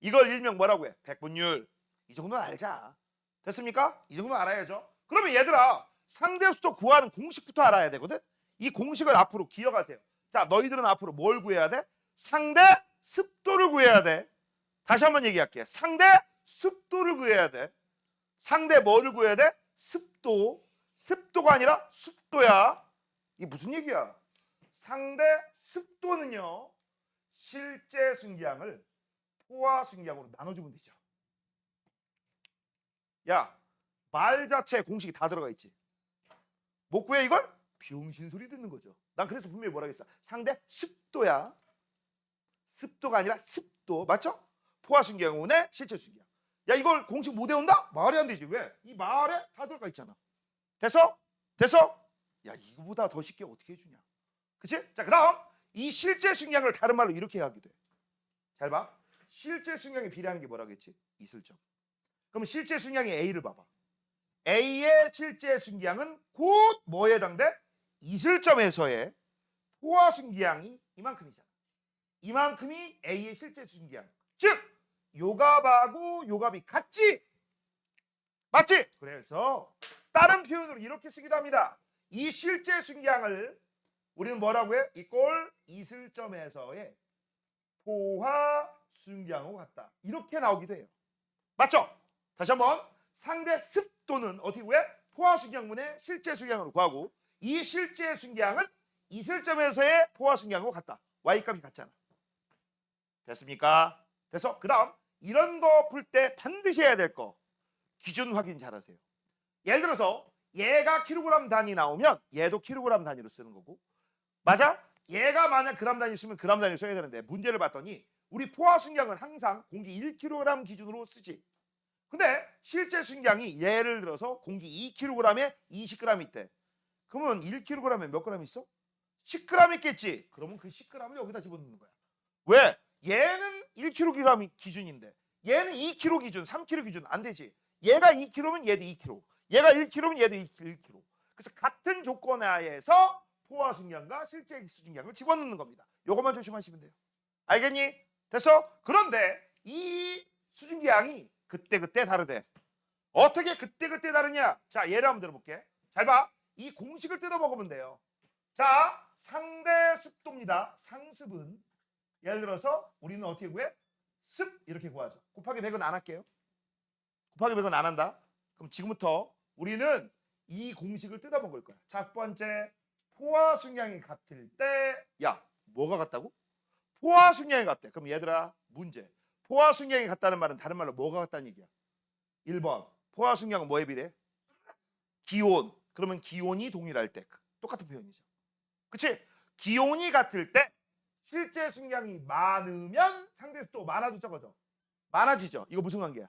이걸 일명 뭐라고 해? 백분율. 이 정도는 알자. 됐습니까? 이 정도는 알아야죠. 그러면 얘들아 상대수도 구하는 공식부터 알아야 되거든. 이 공식을 앞으로 기억하세요. 자 너희들은 앞으로 뭘 구해야 돼? 상대 습도를 구해야 돼. 다시 한번 얘기할게. 상대 습도를 구해야 돼. 상대 뭐를 구해야 돼? 습도. 습도가 아니라 습도야. 이게 무슨 얘기야? 상대 습도는요 실제 수증기량을 포화 수증기량으로 나눠주면 되죠. 야, 말 자체에 공식이 다 들어가 있지. 못 구해 이걸? 병신 소리 듣는 거죠. 난 그래서 분명히 뭐라 했어? 상대 습도야. 습도가 아니라 습도. 맞죠? 포화 수증기량분의 실제 수증기량. 야 이걸 공식 못 외운다? 말이 안 되지. 왜? 이 말에 다 들어가 있잖아. 됐어? 됐어? 야 이거보다 더 쉽게 어떻게 해주냐. 그치? 자 그다음 이 실제 수증량을 다른 말로 이렇게 하기도 해. 잘 봐. 실제 수증량에 비례하는 게 뭐라고 했지? 이슬점. 그럼 실제 수증량의 A를 봐봐. A의 실제 수증량은 곧 뭐에 해당돼? 이슬점에서의 포화 수증량이 이만큼이잖아. 이만큼이 A의 실제 수증량. 즉 요값하고 요값이 같지? 맞지? 그래서 다른 표현으로 이렇게 쓰기도 합니다. 이 실제 수증량을 우리는 뭐라고 해? 이꼴 이슬점에서의 포화 수증량하고 같다. 이렇게 나오기도 해요. 맞죠? 다시 한번 상대 습도는 어떻게 구해? 포화 수증량분의 실제 수증량으로 구하고 이 실제 수증량은 이슬점에서의 포화 수증량하고 같다. Y값이 같잖아. 됐습니까? 됐어? 그 다음 이런 거 풀 때 반드시 해야 될 거 기준 확인 잘하세요. 예를 들어서 얘가 킬로그램 단위 나오면 얘도 킬로그램 단위로 쓰는 거고 맞아? 얘가 만약 그램 단위 쓰면 그램 단위로 써야 되는데 문제를 봤더니 우리 포화 수증량은 항상 공기 1kg 기준으로 쓰지. 근데 실제 수증량이 예를 들어서 공기 2kg에 20g 있대. 그러면 1kg에 몇 g 있어? 10g 있겠지. 그러면 그 10g을 여기다 집어넣는 거야. 왜? 얘는 1kg 기준인데 얘는 2kg 기준, 3kg 기준 안 되지. 얘가 2kg면 얘도 2kg. 얘가 1kg면 얘도 1kg. 그래서 같은 조건 하에서 포화 수증량과 실제 수증량을 집어넣는 겁니다. 요것만 조심하시면 돼요. 알겠니? 됐어? 그런데 이 수증기량이 그때그때 다르대. 어떻게 그때그때 다르냐? 자, 예를 한번 들어볼게. 잘 봐. 이 공식을 뜯어 먹으면 돼요. 자, 상대 습도입니다. 상습은 예를 들어서 우리는 어떻게 구해? 습 이렇게 구하죠. 곱하기 100은 안 할게요. 곱하기 100은 안 한다. 그럼 지금부터 우리는 이 공식을 뜯어 먹을 거야. 첫 번째, 포화 수증량이 같을 때, 야, 뭐가 같다고? 포화 수증량이 같대. 그럼 얘들아, 문제. 포화 수증량이 같다는 말은 다른 말로 뭐가 같다는 얘기야? 1번, 포화 수증량은 뭐에 비례해? 기온. 그러면 기온이 동일할 때 똑같은 표현이죠. 그치? 기온이 같을 때 실제 수증량이 많으면 상대 또 많아져 적어져. 많아지죠. 이거 무슨 관계야?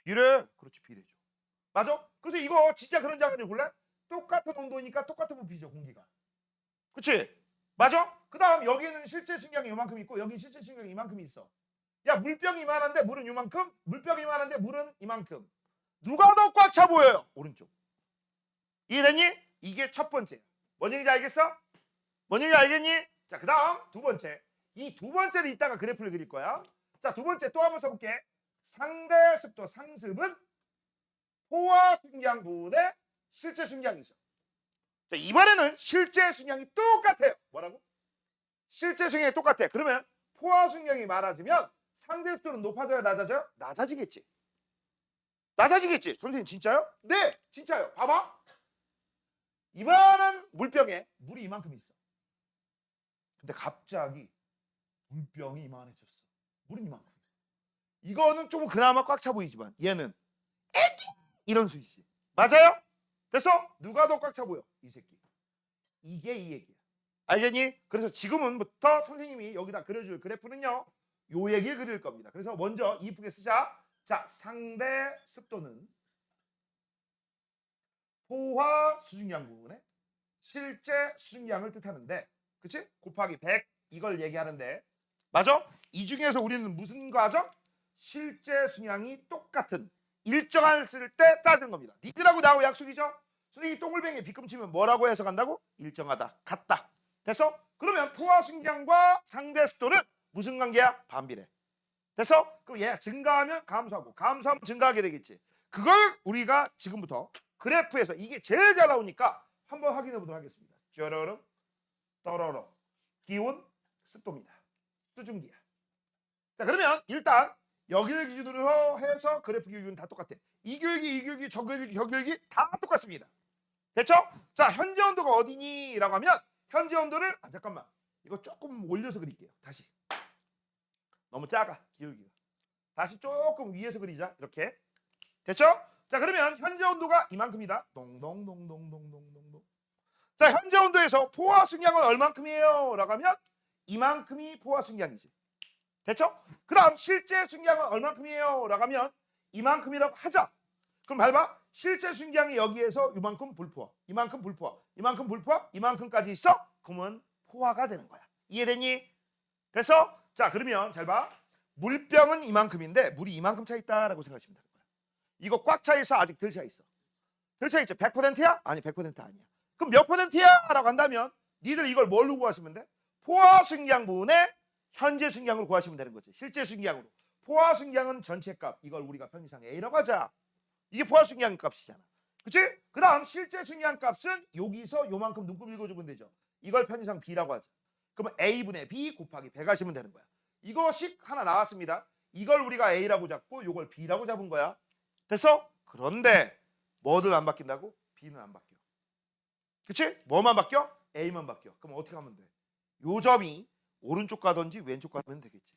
비례. 그렇지, 비례죠. 맞아? 그래서 이거 진짜 그런지 안 그런지 볼래? 똑같은 온도니까 똑같은 부피죠, 공기가. 그치? 맞아? 그 다음 여기는 실제 승량이 이만큼 있고 여기 실제 승량이 이만큼 있어. 야, 물병이 이만한데 물은 이만큼, 물병이 이만한데 물은 이만큼. 누가 더 꽉 차 보여요? 오른쪽. 이해됐니? 이게 첫 번째. 뭔 얘기인지 알겠어? 뭔 얘기인지 알겠니? 자, 그 다음 두 번째. 이 두 번째는 이따가 그래프를 그릴 거야. 자, 두 번째 또 한번 써볼게. 상대 습도 상습은 포화 순량 분의 실제 순량이죠. 자, 이번에는 실제 순량이 똑같아요. 뭐라고? 실제 순량이 똑같아. 그러면 포화 순량이 많아지면 상대 습도는 높아져요, 낮아져요? 낮아지겠지. 낮아지겠지. 선생님 진짜요? 네, 진짜요. 봐봐. 이번은 물병에 물이 이만큼 있어. 근데 갑자기 물병이 이만해졌어. 물은 이만큼. 이거는 조금 그나마 꽉 차 보이지만 얘는 애기 이런 수있지. 맞아요? 됐어? 누가 더 꽉 차 보여? 이 새끼. 이게 이 얘기야. 알겠니? 그래서 지금부터 선생님이 여기다 그려줄 그래프는요. 요 얘기 그릴 겁니다. 그래서 먼저 이쁘게 쓰자. 자, 상대 습도는 포화 수증량 부분의 실제 수증량을 뜻하는데, 그치? 곱하기 100 이걸 얘기하는데, 맞아? 이 중에서 우리는 무슨 과정? 실제 수량이 똑같은 일정한 쓸 때 따지는 겁니다. 니들하고 나하고 약속이죠? 선생님이 똥글뱅이 빗금치면 뭐라고 해석한다고? 일정하다, 같다. 됐어? 그러면 포화 수량과 상대 습도는 무슨 관계야? 반비례. 됐어? 그럼 얘 증가하면 감소하고 감소하면 증가하게 되겠지. 그걸 우리가 지금부터 그래프에서 이게 제일 잘 나오니까 한번 확인해 보도록 하겠습니다. 쩌러름 떠러러 기온 습도입니다. 수증기야. 자, 그러면 일단 여기를 기준으로 해서 그래프 기울기는 다 똑같아. 이 기울기, 이 기울기, 저 기울기, 저 기울기 다 똑같습니다. 됐죠? 자, 현재 온도가 어디니? 라고 하면 현재 온도를 잠깐만 이거 조금 올려서 그릴게요. 다시. 너무 작아 기울기가. 다시 조금 위에서 그리자. 이렇게. 됐죠? 자, 그러면 현재 온도가 이만큼이다. 동동동동동동동. 자, 현재 온도에서 포화 승량은 얼만큼이에요? 라고 하면 이만큼이 포화 승량이지. 됐죠? 그 다음 실제 승량은 얼만큼이에요? 라고 하면 이만큼이라고 하자. 그럼 밟아. 실제 승량이 여기에서 이만큼 불포화, 이만큼 불포화, 이만큼 불포화, 이만큼까지 있어? 그러면 포화가 되는 거야. 이해됐니? 됐어? 자, 그러면 잘 봐. 물병은 이만큼인데 물이 이만큼 차 있다라고 생각하시면 되는 거야. 이거 꽉 차 있어? 아직 덜 차 있어? 덜 차 있죠? 100%야? 아니, 100% 아니야. 그럼 몇 %야? 라고 한다면 니들 이걸 뭘로 구하시면 돼? 포화 승량분의 현재 승량으로 구하시면 되는 거지. 실제 승량으로. 포화 승량은 전체 값. 이걸 우리가 편의상 A라고 하자. 이게 포화 승량 값이잖아. 그치? 그 다음 실제 승량 값은 여기서 요만큼 눈금 읽어주면 되죠. 이걸 편의상 B라고 하자. 그러면 A분의 B 곱하기 100 하시면 되는 거야. 이거식 하나 나왔습니다. 이걸 우리가 A라고 잡고 이걸 B라고 잡은 거야. 됐어? 그런데 뭐든 안 바뀐다고? B는 안 바뀌어. 그치? 뭐만 바뀌어? A만 바뀌어. 그럼 어떻게 하면 돼? 요 점이 오른쪽 가든지 왼쪽 가면 되겠지.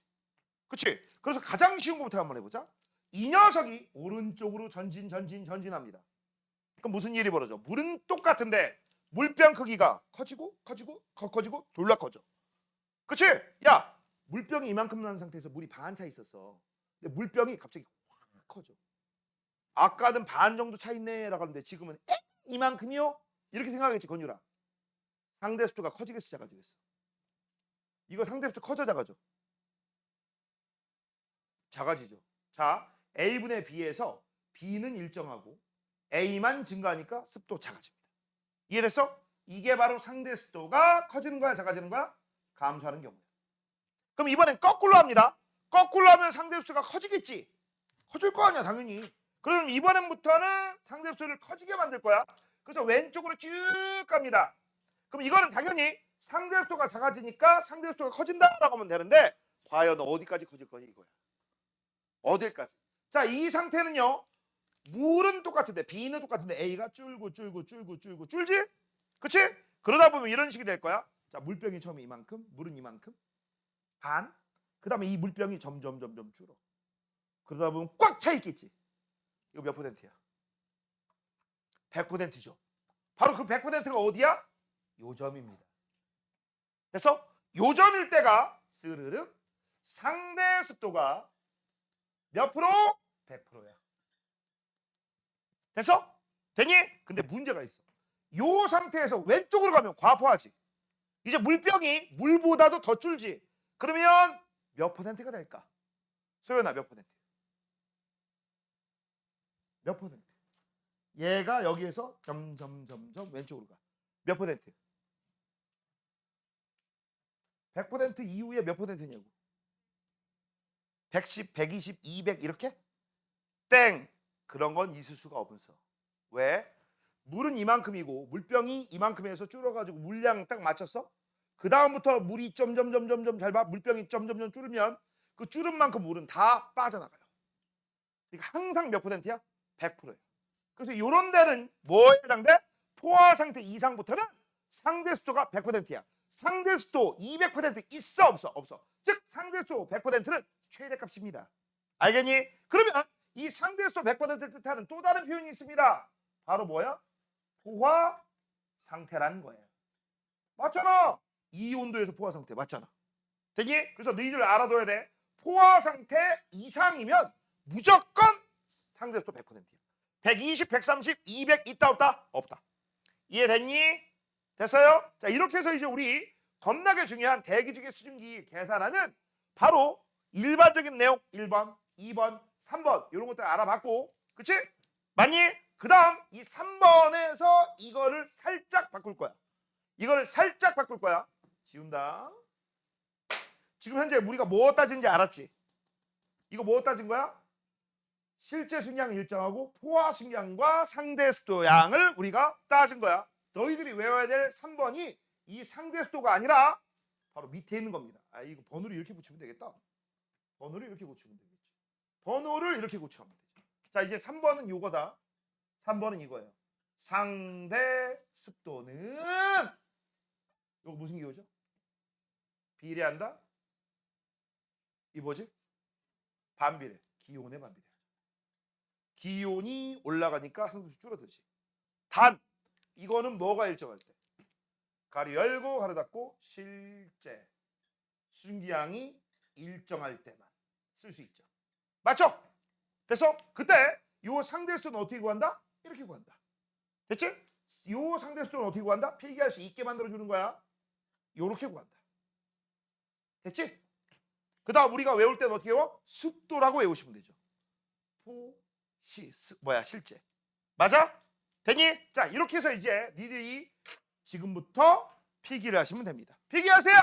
그치? 그래서 가장 쉬운 것부터 한번 해보자. 이 녀석이 오른쪽으로 전진합니다. 그럼 무슨 일이 벌어져? 물은 똑같은데 물병 크기가 커지고 졸라 커져. 그치? 야, 물병이 이만큼 난 상태에서 물이 반 차 있었어. 근데 물병이 갑자기 확 커져. 아까는 반 정도 차 있네 라고 하는데 지금은 이만큼이요? 이렇게 생각하겠지, 건유라. 상대 습도가 커지겠어, 작아지겠어? 이거 상대 습도 커져, 작아져? 작아지죠. 자, A분의 B에서 B는 일정하고 A만 증가하니까 습도 작아집니다. 이해됐어? 이게 바로 상대 습도가 커지는 거야, 작아지는 거야? 감소하는 경우야. 그럼 이번엔 거꾸로 합니다. 거꾸로 하면 상대 습도가 커지겠지? 커질 거 아니야, 당연히. 그럼 이번엔부터는 상대 습도를 커지게 만들 거야. 그래서 왼쪽으로 쭉 갑니다. 그럼 이거는 당연히 상대 습도가 작아지니까 상대 습도가 커진다라고 하면 되는데 과연 어디까지 커질 거냐 이거야. 어딜까지? 자, 이 상태는요. 물은 똑같은데 B는 똑같은데 A가 줄고 줄지? 그치? 그러다 보면 이런 식이 될 거야. 자, 물병이 처음에 이만큼, 물은 이만큼 반. 그 다음에 이 물병이 점점 줄어. 그러다 보면 꽉 차 있겠지. 이거 몇 %야? 100%죠. 바로 그 100%가 어디야? 요점입니다. 그래서 요점일 때가 스르륵 상대 습도가 몇 프로? 100%야. 됐어? 되니? 근데 문제가 있어. 요 상태에서 왼쪽으로 가면 과포하지. 이제 물병이 물보다도 더 줄지. 그러면 몇 퍼센트가 될까? 소연아, 몇 퍼센트? 몇 퍼센트? 얘가 여기에서 점점 왼쪽으로 가. 몇 퍼센트? 100% 이후에 몇 퍼센트냐고. 110, 120, 200 이렇게? 땡! 그런 건 있을 수가 없어. 왜? 물은 이만큼이고 물병이 이만큼에서 줄어가지고 물량 딱 맞췄어? 그 다음부터 물이 점점 잘 봐. 물병이 점점 줄으면 그 줄은 만큼 물은 다 빠져나가요. 그러니까 항상 몇 퍼센트야? 100%예요. 그래서 이런 데는 뭐에 해당돼? 포화 상태 이상부터는 상대 습도가 100%야. 상대 습도 200% 있어 없어? 없어. 즉 상대 습도 100%는 최대값입니다. 알겠니? 그러면 이 상대 습도 100%를 뜻하는 또 다른 표현이 있습니다. 바로 뭐야? 포화 상태라는 거예요. 맞잖아. 이 온도에서 포화 상태 맞잖아. 되니? 그래서 너희들 알아둬야 돼. 포화 상태 이상이면 무조건 상대 습도 100%야. 120, 130, 200 있다 없다? 없다. 이해됐니? 됐어요? 자, 이렇게 해서 이제 우리 겁나게 중요한 대기중의 수증기 계산하는 바로 일반적인 내용 1번, 2번, 3번 이런 것들 알아봤고, 그치? 맞니? 그 다음 이 3번에서 이거를 살짝 바꿀 거야. 이거를 살짝 바꿀 거야. 지운다. 지금 현재 우리가 뭐 따진지 알았지? 이거 뭐 따진 거야? 실제 승량 일정하고 포화 승량과 상대 습도 양을 우리가 따진 거야. 너희들이 외워야 될 3번이 이 상대 습도가 아니라 바로 밑에 있는 겁니다. 아, 이거 번호를 이렇게 붙이면 되겠다. 번호를 이렇게 고치면 되겠지. 번호를 이렇게 고치면 되지. 자, 이제 3번은 요거다. 3번은 이거예요. 상대 습도는 이거 무슨 기호죠? 비례한다? 이 뭐지? 반비례. 기온의 반비례. 기온이 올라가니까 상대수 줄어들지. 단 이거는 뭐가 일정할 때? 가로 열고 가로 닫고 실제 수증기량이 일정할 때만 쓸 수 있죠. 맞죠? 됐어? 그때 요 상대수는 어떻게 구한다? 이렇게 구한다. 됐지? 요 상대수는 어떻게 구한다? 필기할 수 있게 만들어주는 거야. 요렇게 구한다. 됐지? 그 다음 우리가 외울 때는 어떻게 외워? 습도라고 외우시면 되죠. 실제. 맞아? 되니? 자, 이렇게 해서 이제 니들이 지금부터 필기를 하시면 됩니다. 필기하세요.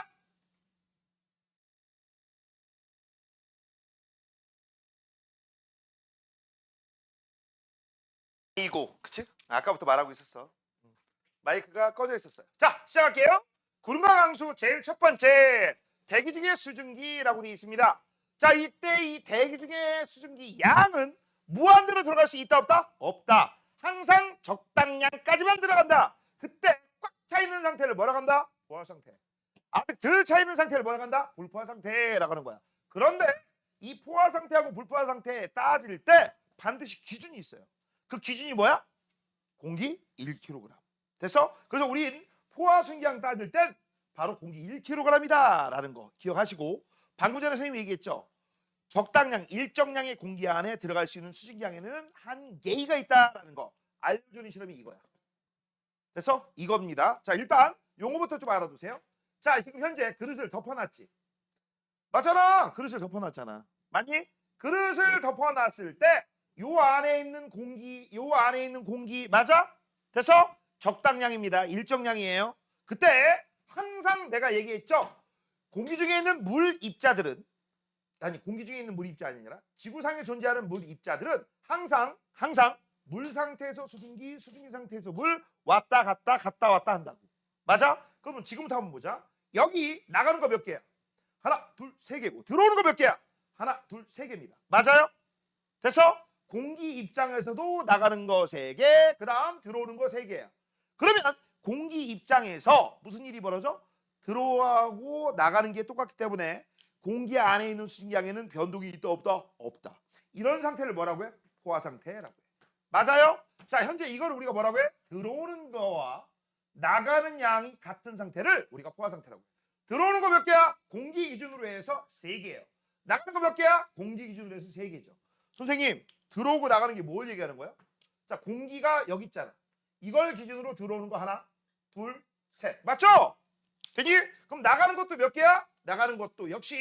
이고, 그치? 아까부터 말하고 있었어. 마이크가 꺼져 있었어요. 자, 시작할게요. 구름과 강수 제일 첫 번째 대기 중의 수증기라고 되어 있습니다. 자, 이때 이 대기 중의 수증기 양은 무한대로 들어갈 수 있다 없다? 없다. 항상 적당량까지만 들어간다. 그때 꽉 차 있는 상태를 뭐라고 한다? 포화 상태. 아직 덜 차 있는 상태를 뭐라고 한다? 불포화 상태라고 하는 거야. 그런데 이 포화 상태하고 불포화 상태 따질 때 반드시 기준이 있어요. 그 기준이 뭐야? 공기 1kg. 됐어? 그래서 우린 포화 순기량 따질 땐 바로 공기 1kg이다 라는 거 기억하시고, 방금 전에 선생님이 얘기했죠. 적당량, 일정량의 공기 안에 들어갈 수 있는 수증기량에는 한계가 있다라는 거 알려주는 실험이 이거야. 됐어? 이겁니다. 자, 일단 용어부터 좀 알아두세요. 자, 지금 현재 그릇을 덮어놨지. 맞잖아. 그릇을 덮어놨잖아. 맞니? 그릇을 덮어놨을 때 요 안에 있는 공기 맞아? 됐어? 적당량입니다. 일정량이에요. 그때 항상 내가 얘기했죠. 공기 중에 있는 물 입자들은, 아니 공기 중에 있는 물 입자 아니라 지구상에 존재하는 물 입자들은 항상 물 상태에서 수증기, 수증기 상태에서 물 왔다 갔다 한다고. 맞아? 그러면 지금부터 한번 보자. 여기 나가는 거 몇 개야? 하나, 둘, 세 개고 들어오는 거 몇 개야? 하나, 둘, 세 개입니다. 맞아요? 됐어? 공기 입장에서도 나가는 거 세 개, 그 다음 들어오는 거 세 개야. 그러면 공기 입장에서 무슨 일이 벌어져? 들어가고 나가는 게 똑같기 때문에 공기 안에 있는 수증기량에는 변동이 있다 없다? 없다. 이런 상태를 뭐라고 해? 포화 상태라고 해. 맞아요? 자, 현재 이걸 우리가 뭐라고 해? 들어오는 거와 나가는 양이 같은 상태를 우리가 포화 상태라고 해. 들어오는 거 몇 개야? 공기 기준으로 해서 3개예요. 나가는 거 몇 개야? 공기 기준으로 해서 3개죠. 선생님, 들어오고 나가는 게 뭘 얘기하는 거야? 자, 공기가 여기 있잖아. 이걸 기준으로 들어오는 거 하나, 둘, 셋. 맞죠? 되니? 그럼 나가는 것도 몇 개야? 나가는 것도 역시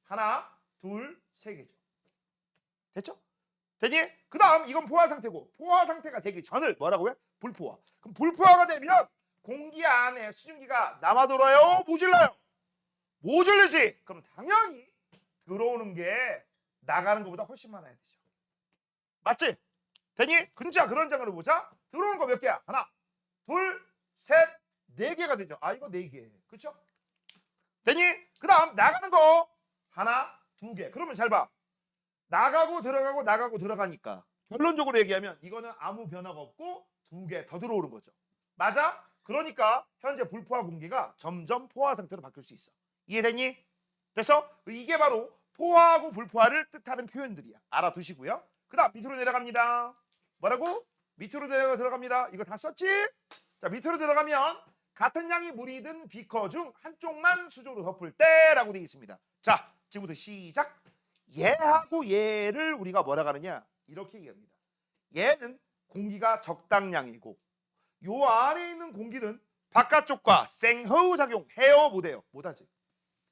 하나, 둘, 세 개죠. 됐죠? 되니? 그 다음 이건 포화 상태고 포화 상태가 되기 전을 뭐라고 해? 불포화. 그럼 불포화가 되면 공기 안에 수증기가 남아 돌아요? 모질라요? 모질르지? 그럼 당연히 들어오는 게 나가는 것보다 훨씬 많아야 되죠. 맞지? 되니? 근자 그런 장으로 보자. 들어오는 거 몇 개야? 하나, 둘, 셋, 네 개가 되죠. 아 이거 네 개. 그렇죠? 되니? 그 다음 나가는 거 하나, 두 개. 그러면 잘 봐. 나가고 들어가고 나가고 들어가니까 결론적으로 얘기하면 이거는 아무 변화가 없고 두 개 더 들어오는 거죠. 맞아? 그러니까 현재 불포화 공기가 점점 포화 상태로 바뀔 수 있어. 이해됐니? 그래서 이게 바로 포화하고 불포화를 뜻하는 표현들이야. 알아두시고요. 그 다음 밑으로 내려갑니다. 뭐라고? 밑으로 들어갑니다. 이거 다 썼지? 자 밑으로 들어가면 같은 양의 물이 든 비커 중 한쪽만 수조로 덮을 때라고 되어 있습니다. 자 지금부터 시작. 얘하고 얘를 우리가 뭐라 하느냐 이렇게 얘기합니다. 얘는 공기가 적당량이고 요 안에 있는 공기는 바깥쪽과 생허우 작용해요 못해요? 못하지.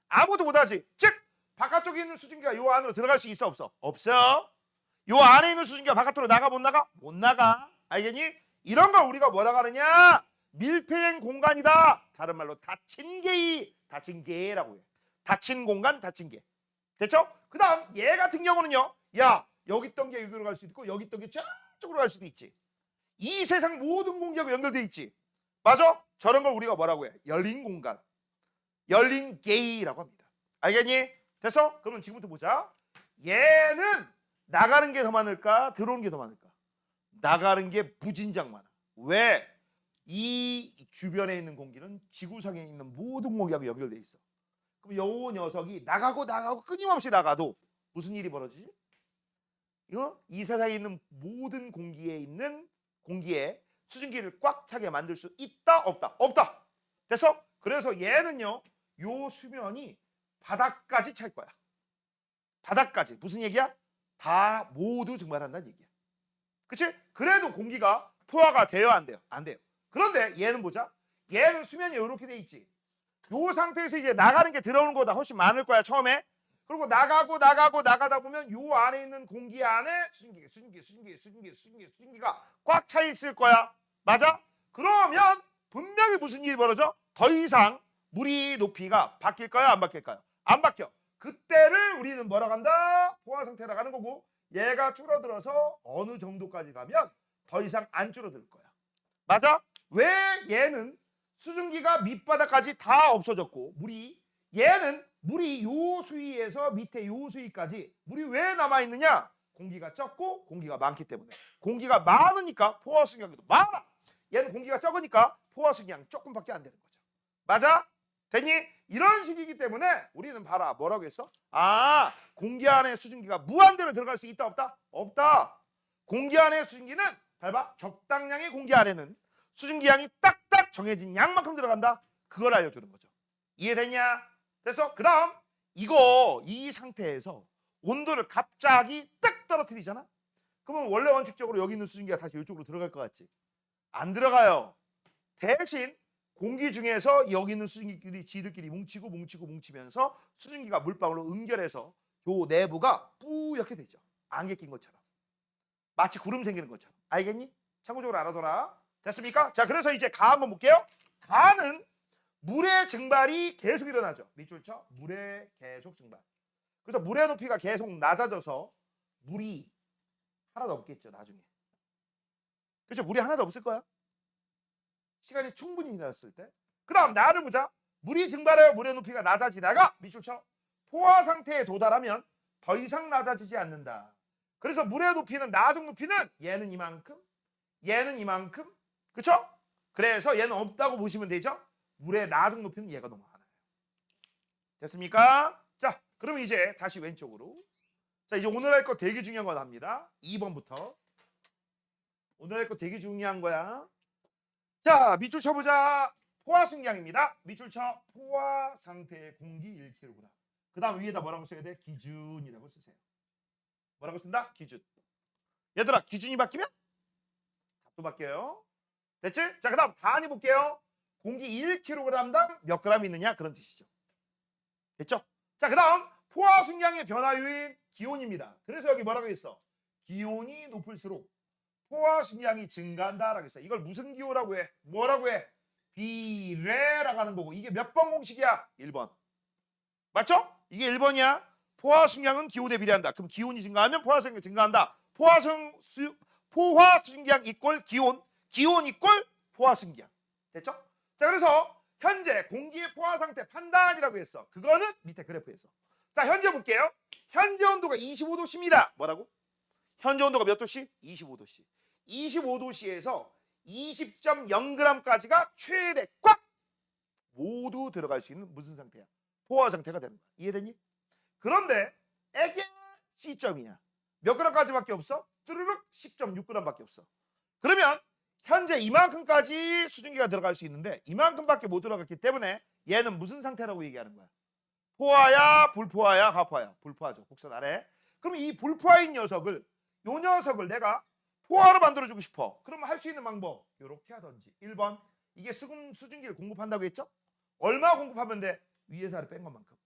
아무도 못하지. 즉 바깥쪽에 있는 수증기가 요 안으로 들어갈 수 있어 없어? 없어. 요 안에 있는 수증기가 바깥으로 나가 못 나가? 못 나가. 알겠니? 이런 걸 우리가 뭐라 하느냐 밀폐된 공간이다. 다른 말로 닫힌 개라고 해. 닫힌 공간 닫힌 개. 됐죠? 그 다음 얘 같은 경우는요. 야 여기 있던 게 여기로 갈 수도 있고 여기 있던 게 저쪽으로 갈 수도 있지. 이 세상 모든 공기하고 연결돼 있지. 맞아? 저런 걸 우리가 뭐라고 해? 열린 공간. 열린 게이라고 합니다. 알겠니? 됐어? 그러면 지금부터 보자. 얘는 나가는 게 더 많을까? 들어오는 게 더 많을까? 나가는 게 부진장 많아. 왜? 이 주변에 있는 공기는 지구상에 있는 모든 공기하고 연결돼 있어. 그럼 요 녀석이 나가고 끊임없이 나가도 무슨 일이 벌어지지? 이 세상에 있는 모든 공기에 수증기를 꽉 차게 만들 수 있다 없다? 없다. 됐어? 그래서 얘는요. 요 수면이 바닥까지 찰 거야. 바닥까지. 무슨 얘기야? 다 모두 증발한다는 얘기야. 그치? 그래도 공기가 포화가 돼요 안 돼요? 안 돼요. 그런데 얘는 보자. 얘는 수면이 이렇게 돼 있지. 요 상태에서 이제 나가는 게 들어오는 것보다 훨씬 많을 거야 처음에. 그리고 나가다 보면 요 안에 있는 공기 안에 수증기가 꽉 차 있을 거야. 맞아? 그러면 분명히 무슨 일이 벌어져? 더 이상 물이 높이가 바뀔까요? 안 바뀔까요? 안 바뀌어. 그때를 우리는 뭐라고 한다? 포화 상태라고 하는 거고 얘가 줄어들어서 어느 정도까지 가면 더 이상 안 줄어들 거야. 맞아? 왜 얘는 수증기가 밑바닥까지 다 없어졌고 얘는 물이 요 수위에서 밑에 요 수위까지 물이 왜 남아있느냐? 공기가 적고 공기가 많기 때문에. 공기가 많으니까 포화 수증량도 많아. 얘는 공기가 적으니까 포화 수증량 조금밖에 안 되는 거죠. 맞아? 됐니? 이런 식이기 때문에 우리는 봐라. 뭐라고 했어? 아, 공기 안에 수증기가 무한대로 들어갈 수 있다 없다? 없다. 공기 안에 수증기는 봐. 적당량의 공기 안에는 수증기 양이 딱딱 정해진 양만큼 들어간다. 그걸 알려주는 거죠. 이해됐냐? 됐어? 그 다음 이 상태에서 온도를 갑자기 딱 떨어뜨리잖아? 그러면 원래 원칙적으로 여기 있는 수증기가 다시 이쪽으로 들어갈 것 같지? 안 들어가요. 대신 공기 중에서 여기 있는 수증기들이 지들끼리 뭉치면서 수증기가 물방울로 연결해서 요 내부가 뿌옇게 되죠. 안개 낀 것처럼. 마치 구름 생기는 것처럼. 알겠니? 참고적으로 알아둬라. 됐습니까? 자, 그래서 이제 가 한번 볼게요. 가는 물의 증발이 계속 일어나죠. 밑줄 쳐. 물의 계속 증발. 그래서 물의 높이가 계속 낮아져서 물이 하나도 없겠죠. 나중에. 그렇죠? 물이 하나도 없을 거야. 시간이 충분히 지났을 때. 그 다음 나를 보자. 물이 증발하여 물의 높이가 낮아지다가 밑줄 쳐. 포화 상태에 도달하면 더 이상 낮아지지 않는다. 그래서 물의 높이는 나중 높이는 얘는 이만큼, 얘는 이만큼. 그렇죠? 그래서 얘는 없다고 보시면 되죠? 물의 나중 높이는 얘가 너무 많아요. 됐습니까? 자, 그러면 이제 다시 왼쪽으로. 자, 이제 오늘 할 거 되게 중요한 거 납니다. 2번부터. 오늘 할 거 되게 중요한 거야. 자, 밑줄 쳐보자. 포화 승량입니다. 밑줄 쳐. 포화 상태의 공기 1kg. 그 다음 위에다 뭐라고 써야 돼? 기준이라고 쓰세요. 뭐라고 쓴다? 기준. 얘들아, 기준이 바뀌면 답도 바뀌어요. 됐지? 자, 그다음 단위 볼게요. 공기 1kg당 몇 그램 있느냐 그런 뜻이죠. 됐죠? 자, 그다음 포화 순량의 변화요인 기온입니다. 그래서 여기 뭐라고 했어? 기온이 높을수록 포화 순량이 증가한다라고 했어. 이걸 무슨 기호라고 해? 뭐라고 해? 비례라고 하는 거고. 이게 몇 번 공식이야? 1번. 맞죠? 이게 1번이야. 포화 순량은 기온에 비례한다. 그럼 기온이 증가하면 포화 순량이 증가한다. 포화 순량 이꼴 기온, 기온 이꼴 포화 순량. 됐죠? 자, 그래서 현재 공기의 포화 상태 판단이라고 했어. 그거는 밑에 그래프에서. 자, 현재 볼게요. 현재 온도가 25도씨입니다. 뭐라고? 현재 온도가 몇 도씨? 25도씨. 25도씨에서 20.0g까지가 최대 꽉 모두 들어갈 수 있는 무슨 상태야? 포화 상태가 되는 거야. 이해되니? 그런데 애게 C점이야. 몇 g까지밖에 없어? 뚜루룩 10.6g밖에 없어. 그러면 현재 이만큼까지 수증기가 들어갈 수 있는데 이만큼밖에 못 들어갔기 때문에 얘는 무슨 상태라고 얘기하는 거야? 포화야, 불포화야, 하포화야? 불포화죠. 곡선 아래. 그럼 이 불포화인 녀석을 요 녀석을 내가 포화로 만들어주고 싶어. 그러면 할 수 있는 방법 이렇게 하던지. 1번 이게 수증기를 공급한다고 했죠? 얼마 공급하면 돼? 위에서 아래 뺀 것만큼.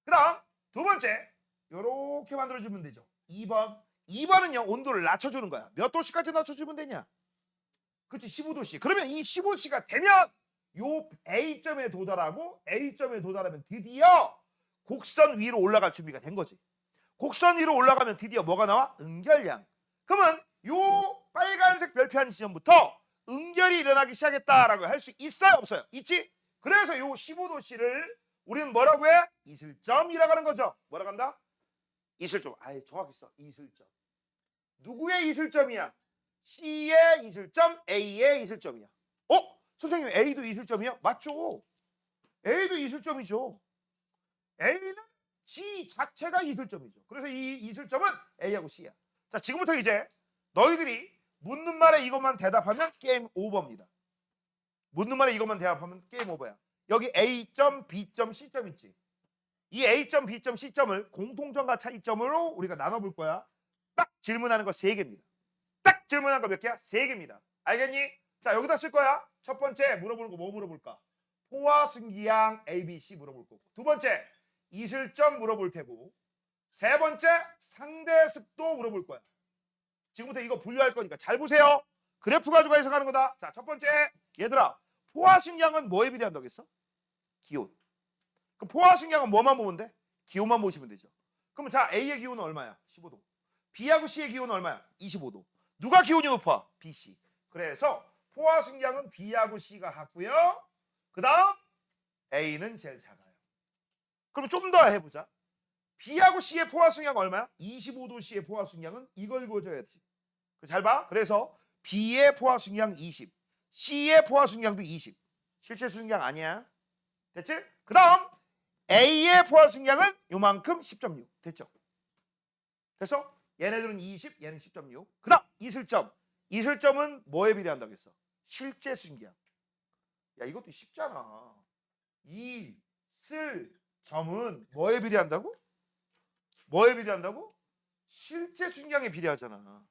그 다음 두 번째 이렇게 만들어주면 되죠. 2번은요 온도를 낮춰주는 거야. 몇 도씨까지 낮춰주면 되냐? 그렇지, 15도씨. 그러면 이 15도씨가 되면 요 A점에 도달하고 A점에 도달하면 드디어 곡선 위로 올라갈 준비가 된 거지. 곡선 위로 올라가면 드디어 뭐가 나와? 응결량. 그러면 요 빨간색 별표한 지점부터 응결이 일어나기 시작했다라고 할 수 있어요? 없어요? 있지? 그래서 요 15도씨를 우리는 뭐라고 해? 이슬점이라고 하는 거죠. 뭐라고 한다? 이슬점. 아예 정확히 써. 이슬점. 누구의 이슬점이야? C의 이슬점, A의 이슬점이야. 선생님 A도 이슬점이요? 맞죠. A도 이슬점이죠. A는 G 자체가 이슬점이죠. 그래서 이 이슬점은 A하고 C야. 자, 지금부터 이제 너희들이 묻는 말에 이것만 대답하면 게임 오버입니다. 묻는 말에 이것만 대답하면 게임 오버야. 여기 A점, B점, C점 있지. 이 A점, B점, C점을 공통점과 차이점으로 우리가 나눠볼 거야. 딱 질문하는 거 3개입니다. 딱 질문한 거 몇 개야? 3개입니다. 알겠니? 자, 여기다 쓸 거야. 첫 번째 물어보는 거 뭐 물어볼까? 포화 순기양 A, B, C 물어볼 거고. 두 번째 이슬점 물어볼 테고. 세 번째 상대 습도 물어볼 거야. 지금부터 이거 분류할 거니까 잘 보세요. 그래프 가지고 해석하는 거다. 자, 첫 번째 얘들아 포화 순기양은 뭐에 비례한다고 했어? 기온. 그럼 포화 순기양은 뭐만 보면 돼? 기온만 보시면 되죠. 그럼 자, A의 기온은 얼마야? 15도. B하고 C의 기온은 얼마야? 25도. 누가 기온이 높아? B, C. 그래서 포화 순기양은 B하고 C가 같고요. 그 다음 A는 제일 작아요. 그럼 좀 더 해보자. B하고 C의 포화 순기양 얼마야? 25도씨의 포화 순기양은 이걸 그어줘야지. 잘 봐. 그래서 B의 포화 순기양 20, C의 포화 순기양도 20. 실제 순기양 아니야. 됐지? 그 다음 A의 포화 순기양은 요만큼 10.6. 됐죠? 됐어? 얘네들은 20, 얘는 10.6. 그 다음 이슬점. 이슬점은 뭐에 비례한다고 했어? 실제 순기양. 야, 이것도 쉽잖아. 이슬점은 뭐에 비례한다고? 뭐에 비례한다고? 실제 순기양에 비례하잖아.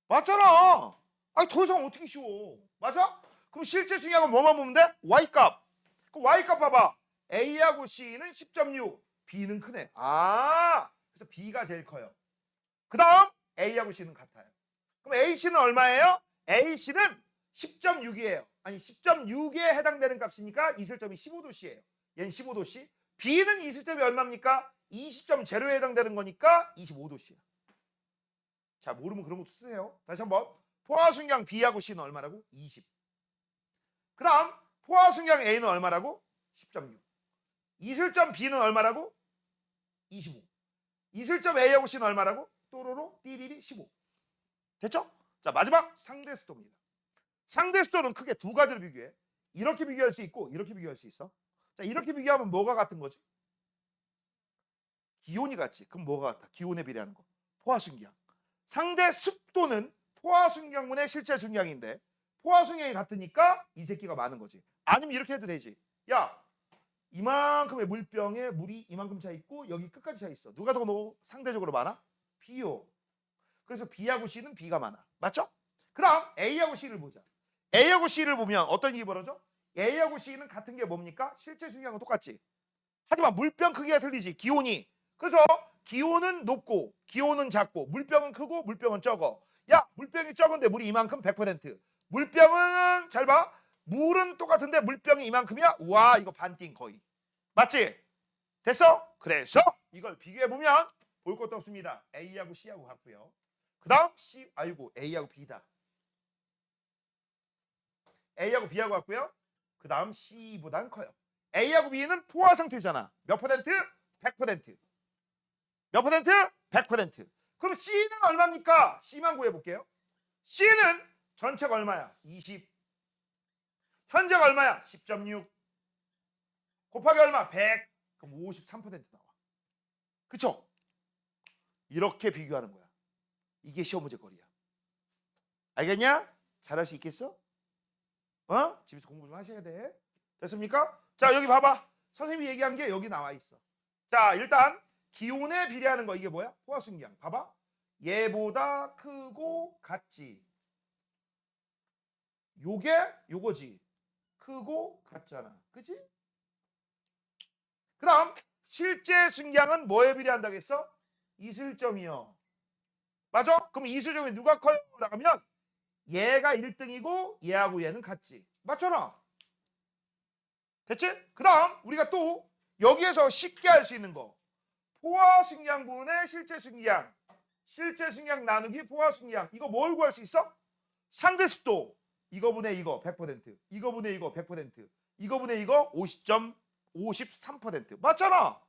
맞잖아. 아니 더 이상 어떻게 쉬워? 맞아? 그럼 실제 순기양은 뭐만 보면 돼? Y값. 그럼 Y값 봐봐. A하고 C는 10.6, B는 크네. 그래서 B가 제일 커요. 그 다음 A하고 C는 같아요. 그럼 AC는 얼마예요? AC는 10.6이에요. 아니 10.6에 해당되는 값이니까 이슬점이 15도씨예요. 얘는 15도씨. B는 이슬점이 얼마입니까? 20.0에 해당되는 거니까 25도씨야. 자, 모르면 그런 것도 쓰세요. 다시 한번. 포화순량 B하고 C는 얼마라고? 20. 그 다음 포화순량 A는 얼마라고? 10.6. 이슬점 B는 얼마라고? 25. 이슬점 A하고 C는 얼마라고? 또로로 띠리리 15. 됐죠? 자, 마지막 상대 습도입니다. 상대 습도는 크게 두 가지로 비교해. 이렇게 비교할 수 있고 이렇게 비교할 수 있어. 자, 이렇게 비교하면 뭐가 같은 거지? 기온이 같지. 그럼 뭐가 같아? 기온에 비례하는 거. 포화순기양. 상대 습도는 포화순기양분의 실제 순기양인데 포화순기양이 같으니까 이 새끼가 많은 거지. 아니면 이렇게 해도 되지. 야, 이만큼의 물병에 물이 이만큼 차 있고 여기 끝까지 차 있어. 누가 더 상대적으로 많아? B요. 그래서 B하고 C는 B가 많아. 맞죠? 그 다음 A하고 C를 보자. A하고 C를 보면 어떤 일이 벌어져? A하고 C는 같은 게 뭡니까? 실제 수량은 똑같지. 하지만 물병 크기가 틀리지. 기온이. 그래서 기온은 높고 기온은 작고 물병은 크고 물병은 적어. 야, 물병이 적은데 물이 이만큼 100%. 물병은 잘 봐. 물은 똑같은데 물병이 이만큼이야? 와, 이거 반띵 거의. 맞지? 됐어? 그래서 이걸 비교해 보면 볼 것도 없습니다. A하고 C하고 같고요. 그다음 C, 아이고 A하고 B다. A하고 B하고 같고요. 그다음 C보단 커요. A하고 B는 포화 상태잖아. 몇 퍼센트? 100%. 몇 퍼센트? 100%. 그럼 C는 얼마입니까? C만 구해볼게요. C는 전체가 얼마야? 20. 현재가 얼마야? 10.6. 곱하기 얼마? 100. 그럼 53% 나와. 그쵸? 이렇게 비교하는 거야. 이게 시험 문제 거리야. 알겠냐? 잘할 수 있겠어? 집에서 공부 좀 하셔야 돼. 됐습니까? 자, 여기 봐봐. 선생님이 얘기한 게 여기 나와 있어. 자, 일단 기온에 비례하는 거 이게 뭐야? 포화순량. 봐봐. 얘보다 크고 같지. 요게 요거지. 크고 같잖아. 그치? 그 다음 실제 순량은 뭐에 비례한다고 했어? 이슬점이요. 맞아? 그럼 이슬점이 누가 커요? 라고 하면 얘가 1등이고 얘하고 얘는 같지. 맞잖아. 됐지? 그 다음 우리가 또 여기에서 쉽게 할 수 있는 거. 포화순량분의 실제순량. 실제순량 나누기 포화순량. 이거 뭘 구할 수 있어? 상대습도. 이거분의 이거 100%. 이거분의 이거 100%. 이거분의 이거 50.53%. 맞잖아.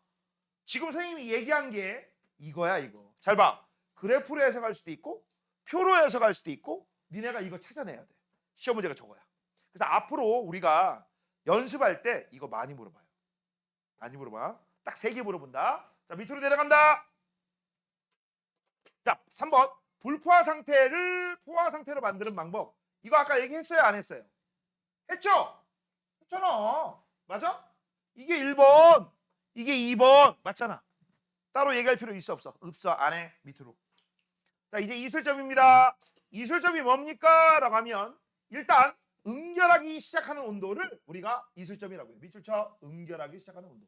지금 선생님이 얘기한 게 이거야 이거. 잘 봐. 그래프로 해석할 수도 있고 표로 해석할 수도 있고 니네가 이거 찾아내야 돼. 시험 문제가 저거야. 그래서 앞으로 우리가 연습할 때 이거 많이 물어봐요. 많이 물어봐. 딱 3개 물어본다. 자, 밑으로 내려간다. 자, 3번. 불포화 상태를 포화 상태로 만드는 방법. 이거 아까 얘기했어요? 안 했어요? 했죠? 했잖아. 맞아? 이게 1번. 이게 2번. 맞잖아. 따로 얘기할 필요 있어 없어? 없어. 안 해. 밑으로. 자, 이제 이슬점입니다. 이슬점이 뭡니까? 라고 하면 일단 응결하기 시작하는 온도를 우리가 이슬점이라고 해요. 밑줄 쳐. 응결하기 시작하는 온도.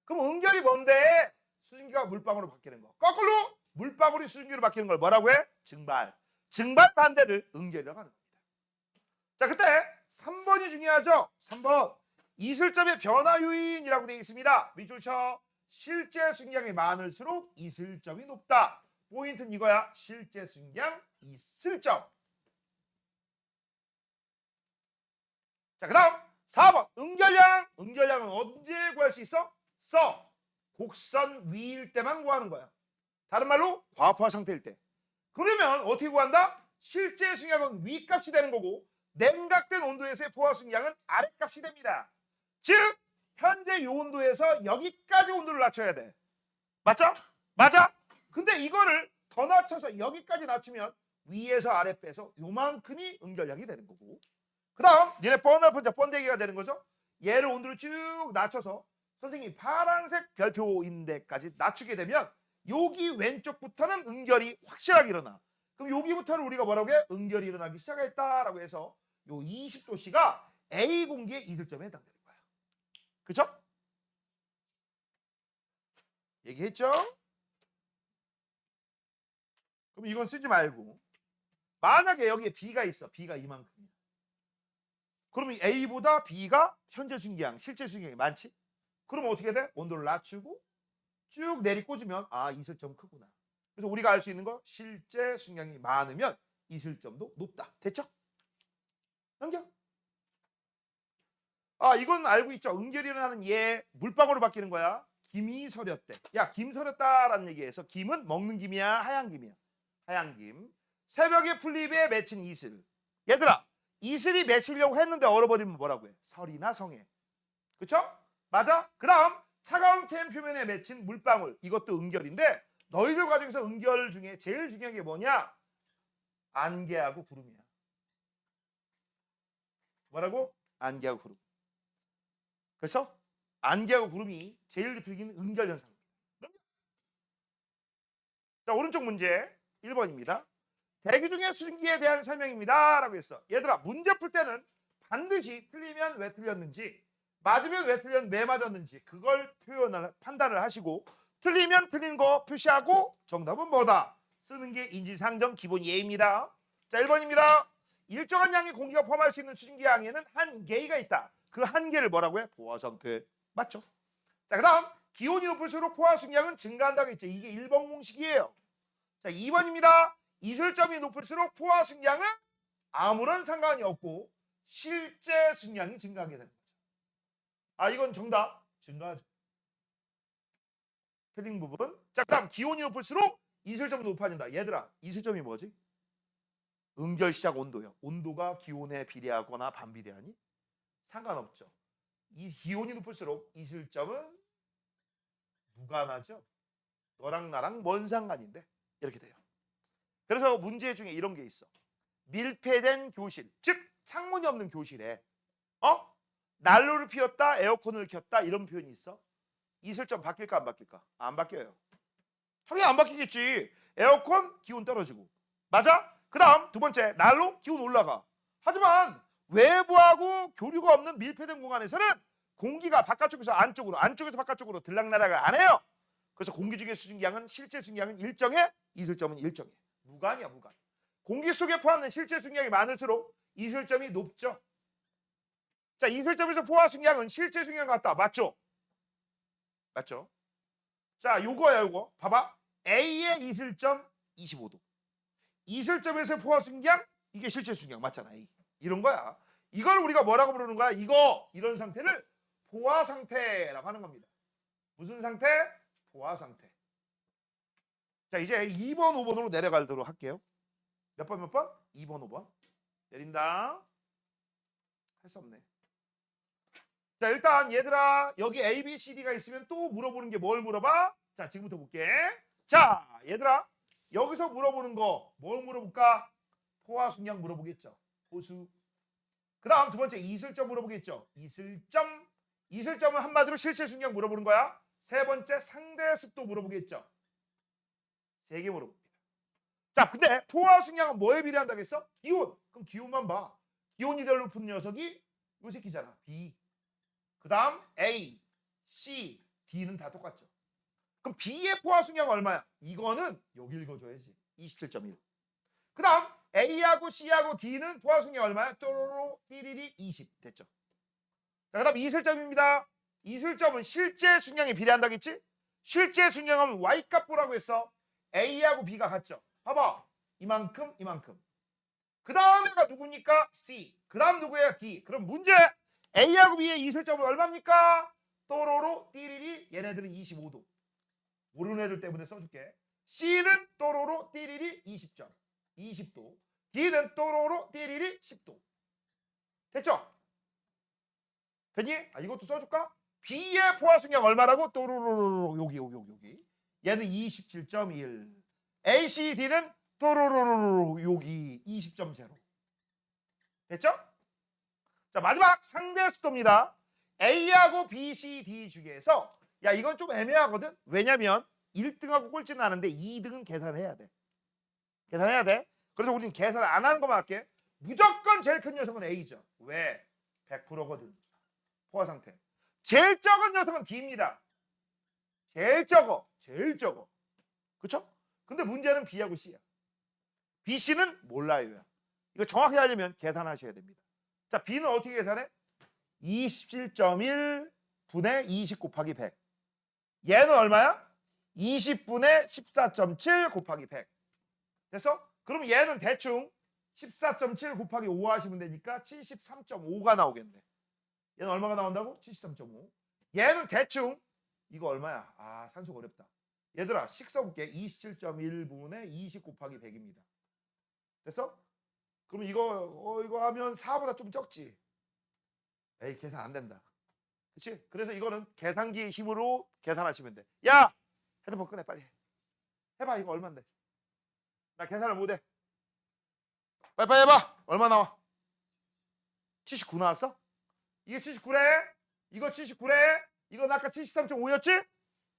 그럼 응결이 뭔데? 수증기가 물방울로 바뀌는 거. 거꾸로 물방울이 수증기로 바뀌는 걸 뭐라고 해? 증발. 증발 반대를 응결이라고 하는 겁니다. 자, 그때 3번이 중요하죠. 3번. 이슬점의 변화 요인이라고 되어 있습니다. 밑줄 쳐. 실제 순량이 많을수록 이슬점이 높다. 포인트는 이거야. 실제 순량 이슬점. 자, 그 다음 4번. 응결량. 응결량은 언제 구할 수 있어? 곡선 위일 때만 구하는 거야. 다른 말로 과포화 상태일 때. 그러면 어떻게 구한다? 실제 순량은 위값이 되는 거고 냉각된 온도에서의 포화 순량은 아래값이 됩니다. 즉 현재 이 온도에서 여기까지 온도를 낮춰야 돼. 맞죠? 맞아? 근데 이거를 더 낮춰서 여기까지 낮추면 위에서 아래 빼서 요만큼이 응결량이 되는 거고 그 다음 얘네 번데기가 되는 거죠. 얘를 온도를 쭉 낮춰서 선생님이 파란색 별표인 데까지 낮추게 되면 여기 왼쪽부터는 응결이 확실하게 일어나. 그럼 여기부터는 우리가 뭐라고 해? 응결이 일어나기 시작했다라고 해서 요 20도씨가 A 공기의 이슬점에 해당되는 거야. 그쵸? 얘기했죠? 그럼 이건 쓰지 말고 만약에 여기에 B가 있어. B가 이만큼이야. 그러면 A보다 B가 현재 순기양, 실제 순기양이 많지? 그러면 어떻게 돼? 온도를 낮추고 쭉 내리꽂으면 아 이슬점 크구나. 그래서 우리가 알 수 있는 거 실제 순량이 많으면 이슬점도 높다. 됐죠? 넘겨. 아 이건 알고 있죠. 응결이 일어나는 얘 물방울로 바뀌는 거야. 김이 서렸대. 야 김 서렸다라는 얘기에서 김은 먹는 김이야 하얀 김이야. 하얀 김. 새벽에 풀잎에 맺힌 이슬. 얘들아 이슬이 맺히려고 했는데 얼어버리면 뭐라고 해? 설이나 성해. 그쵸? 맞아? 그 다음 차가운 캠 표면에 맺힌 물방울. 이것도 응결인데 너희들 과정에서 응결 중에 제일 중요한 게 뭐냐? 안개하고 구름이야. 뭐라고? 안개하고 구름. 그래서 안개하고 구름이 제일 대표적인 응결 현상입니다. 자, 오른쪽 문제 1번입니다. 대기 중의 수증기에 대한 설명입니다 라고 했어. 얘들아 문제 풀 때는 반드시 틀리면 왜 틀렸는지 맞으면 왜 틀렸는지 왜 맞았는지 그걸 판단을 하시고 틀리면 틀린 거 표시하고 정답은 뭐다 쓰는 게 인지상정 기본 예입니다. 자 1번입니다. 일정한 양의 공기가 포함할 수 있는 수증기 양에는 한계가 있다. 그 한계를 뭐라고 해? 포화 상태. 맞죠? 자 그다음 기온이 높을수록 포화 수증량은 증가한다고 했죠. 이게 1번 공식이에요. 자 2번입니다. 이슬점이 높을수록 포화 수증량은 아무런 상관이 없고 실제 수증량이 증가하게 되는 거죠. 아 이건 정답 증가하죠. 틀린 부분. 자 그다음 기온이 높을수록 이슬점이 높아진다. 얘들아 이슬점이 뭐지? 응결 시작 온도요. 온도가 기온에 비례하거나 반비례하니? 상관없죠. 이 기온이 높을수록 이슬점은 무관하죠. 너랑 나랑 뭔 상관인데 이렇게 돼요. 그래서 문제 중에 이런 게 있어. 밀폐된 교실, 즉 창문이 없는 교실에 난로를 피웠다, 에어컨을 켰다 이런 표현이 있어. 이슬점 바뀔까 안 바뀔까? 안 바뀌어요. 당연히 안 바뀌겠지. 에어컨 기온 떨어지고. 맞아? 그 다음 두 번째 난로 기온 올라가. 하지만 외부하고 교류가 없는 밀폐된 공간에서는 공기가 바깥쪽에서 안쪽으로 안쪽에서 바깥쪽으로 들락날락을 안 해요. 그래서 공기 중의 수증기량은 실제 수증기량은 일정해. 이슬점은 일정해. 무관이야 무관. 공기 속에 포함된 실제 수증기량이 많을수록 이슬점이 높죠. 자 이슬점에서 포화 수증기량은 실제 수증기량 같다. 맞죠? 맞죠? 자 요거야 요거. 봐봐. A의 이슬점 25도. 이슬점에서 포화 수증기량 이게 실제 수증기량 맞잖아. A. 이런 거야. 이걸 우리가 뭐라고 부르는 거야? 이런 상태를 포화 상태라고 하는 겁니다. 무슨 상태? 포화 상태. 자 이제 2번 5번으로 내려가도록 할게요. 몇 번 몇 번? 2번 5번. 내린다. 할 수 없네. 자 일단 얘들아 여기 A, B, C, D가 있으면 또 물어보는 게 뭘 물어봐? 자 지금부터 볼게. 자 얘들아 여기서 물어보는 거 뭘 물어볼까? 포화 수증량 물어보겠죠. 호수. 그 다음 두 번째 이슬점 물어보겠죠. 이슬점. 이슬점은 한마디로 실제 수증량 물어보는 거야. 세 번째 상대 습도 물어보겠죠. 3개 물어봅니다. 자 근데 포화 수증량은 뭐에 비례한다고 했어? 기온. 그럼 기온만 봐. 기온이 덜 높은 녀석이 요 새끼잖아. B. 그 다음 A, C, D는 다 똑같죠. 그럼 B의 포화 수증량 얼마야? 이거는 여기 읽어줘야지. 27.1. 그 다음 A하고 C하고 D는 포화 수증량 얼마야? 또로로 띠리리 20 됐죠. 자, 그 다음 이슬점입니다. 이슬점은 실제 수증량에 비례한다겠지? 실제 수증량은 Y값 보라고 했어. A하고 B가 같죠. 봐봐. 이만큼 이만큼. 그 다음에가 누굽니까? C. 그 다음 누구예요? D. 그럼 문제 A하고 B의 이슬점은 얼마입니까? 또로로 띠리리 얘네들은 25도. 모르는 애들 때문에 써줄게. C는 또로로 띠리리 20점. 20도. D는 또로로 띠리리 10도. 됐죠? 됐니? 아, 이것도 써줄까? B의 포화 수증량 얼마라고? 또로로로 여기. 얘는 27.1. A, C, D는 또로로로 여기 20.0. 됐죠? 자 마지막 상대 습도입니다. A하고 B, C, D 중에서 야 이건 좀 애매하거든. 왜냐면 1등하고 꼴찌는 아는데 2등은 계산해야 돼. 계산해야 돼. 그래서 우리는 계산 안 하는 것만 할게. 무조건 제일 큰 녀석은 A죠. 왜? 100%거든. 포화 상태. 제일 적은 녀석은 D입니다. 제일 적어. 그쵸? 근데 문제는 B하고 C야. B, C는 몰라요. 이거 정확히 하려면 계산하셔야 됩니다. 자, B는 어떻게 계산해? 27.1 분의 20 곱하기 100. 얘는 얼마야? 20분의 14.7 곱하기 100. 됐어? 그럼 얘는 대충 14.7 곱하기 5 하시면 되니까 73.5가 나오겠네. 얘는 얼마가 나온다고? 73.5. 얘는 대충 이거 얼마야? 아 산수가 어렵다. 얘들아 식 써볼게. 27.1분의 20 곱하기 100입니다. 됐어? 그럼 이거 하면 4보다 좀 적지. 에이 계산 안 된다. 그치? 그래서 이거는 계산기의 힘으로 계산하시면 돼. 야! 핸드폰 꺼내 빨리. 해봐 이거 얼만데. 나 계산을 못해. 빨리 해봐. 얼마 나와? 79 나왔어? 이게 79래? 이거 79래? 이건 아까 73.5였지?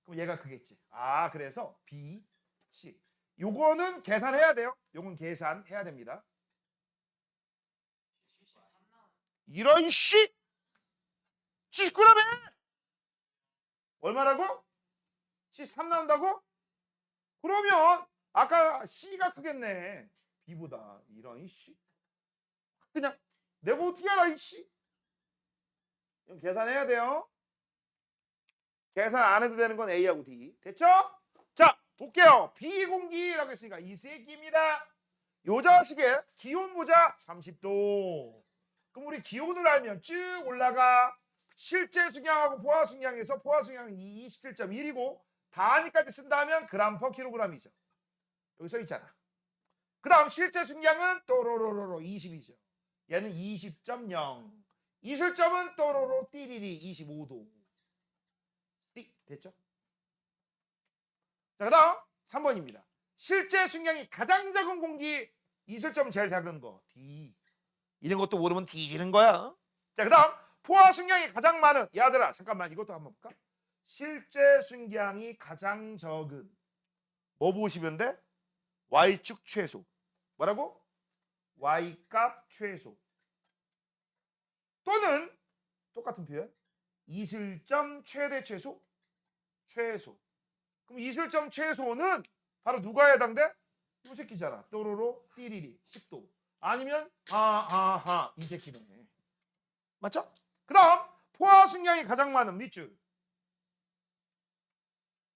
그럼 얘가 그겠지. 아 그래서 B, C. 요거는 계산해야 돼요. 요건 계산해야 됩니다. 이런 씨 79라며 얼마라고? 73 나온다고? 그러면 아까 C가 크겠네. B보다. 이런 씨. 그냥 내가 어떻게 알아 이 씨. 이건 계산해야 돼요. 계산 안 해도 되는 건 A하고 D. 됐죠? 자, 볼게요. 비공기라고 했으니까 이 새끼입니다. 요 자식의 기온 보자. 30도. 그럼 우리 기온을 알면 쭉 올라가. 실제 순양하고 포화 순양에서 포화 순양이 27.1이고 단위까지 쓴다면 그램 퍼 킬로그램이죠. 여기 써 있잖아. 그 다음 실제 순양은 또로로로로 20이죠. 얘는 20.0. 이슬점은 또로로 띠리리 25도. 됐죠? 자, 그 다음 3번입니다. 실제 순양이 가장 작은 공기 이슬점은 제일 작은 거 D. 이런 것도 모르면 뒤지는 거야. 자, 그 다음 포화 순양이 가장 많은 얘들아 잠깐만 이것도 한번 볼까? 실제 순양이 가장 적은 뭐 보시면 돼? Y축 최소. 뭐라고? Y값 최소. 또는 똑같은 표현 이슬점 최대 최소. 최소. 그럼 이슬점 최소는 바로 누가 해당돼? 이 새끼잖아. 또로로 띠리리 10도. 아니면 아하하 이 새끼네. 맞죠? 그 다음 포화 순양이 가장 많은 밑줄.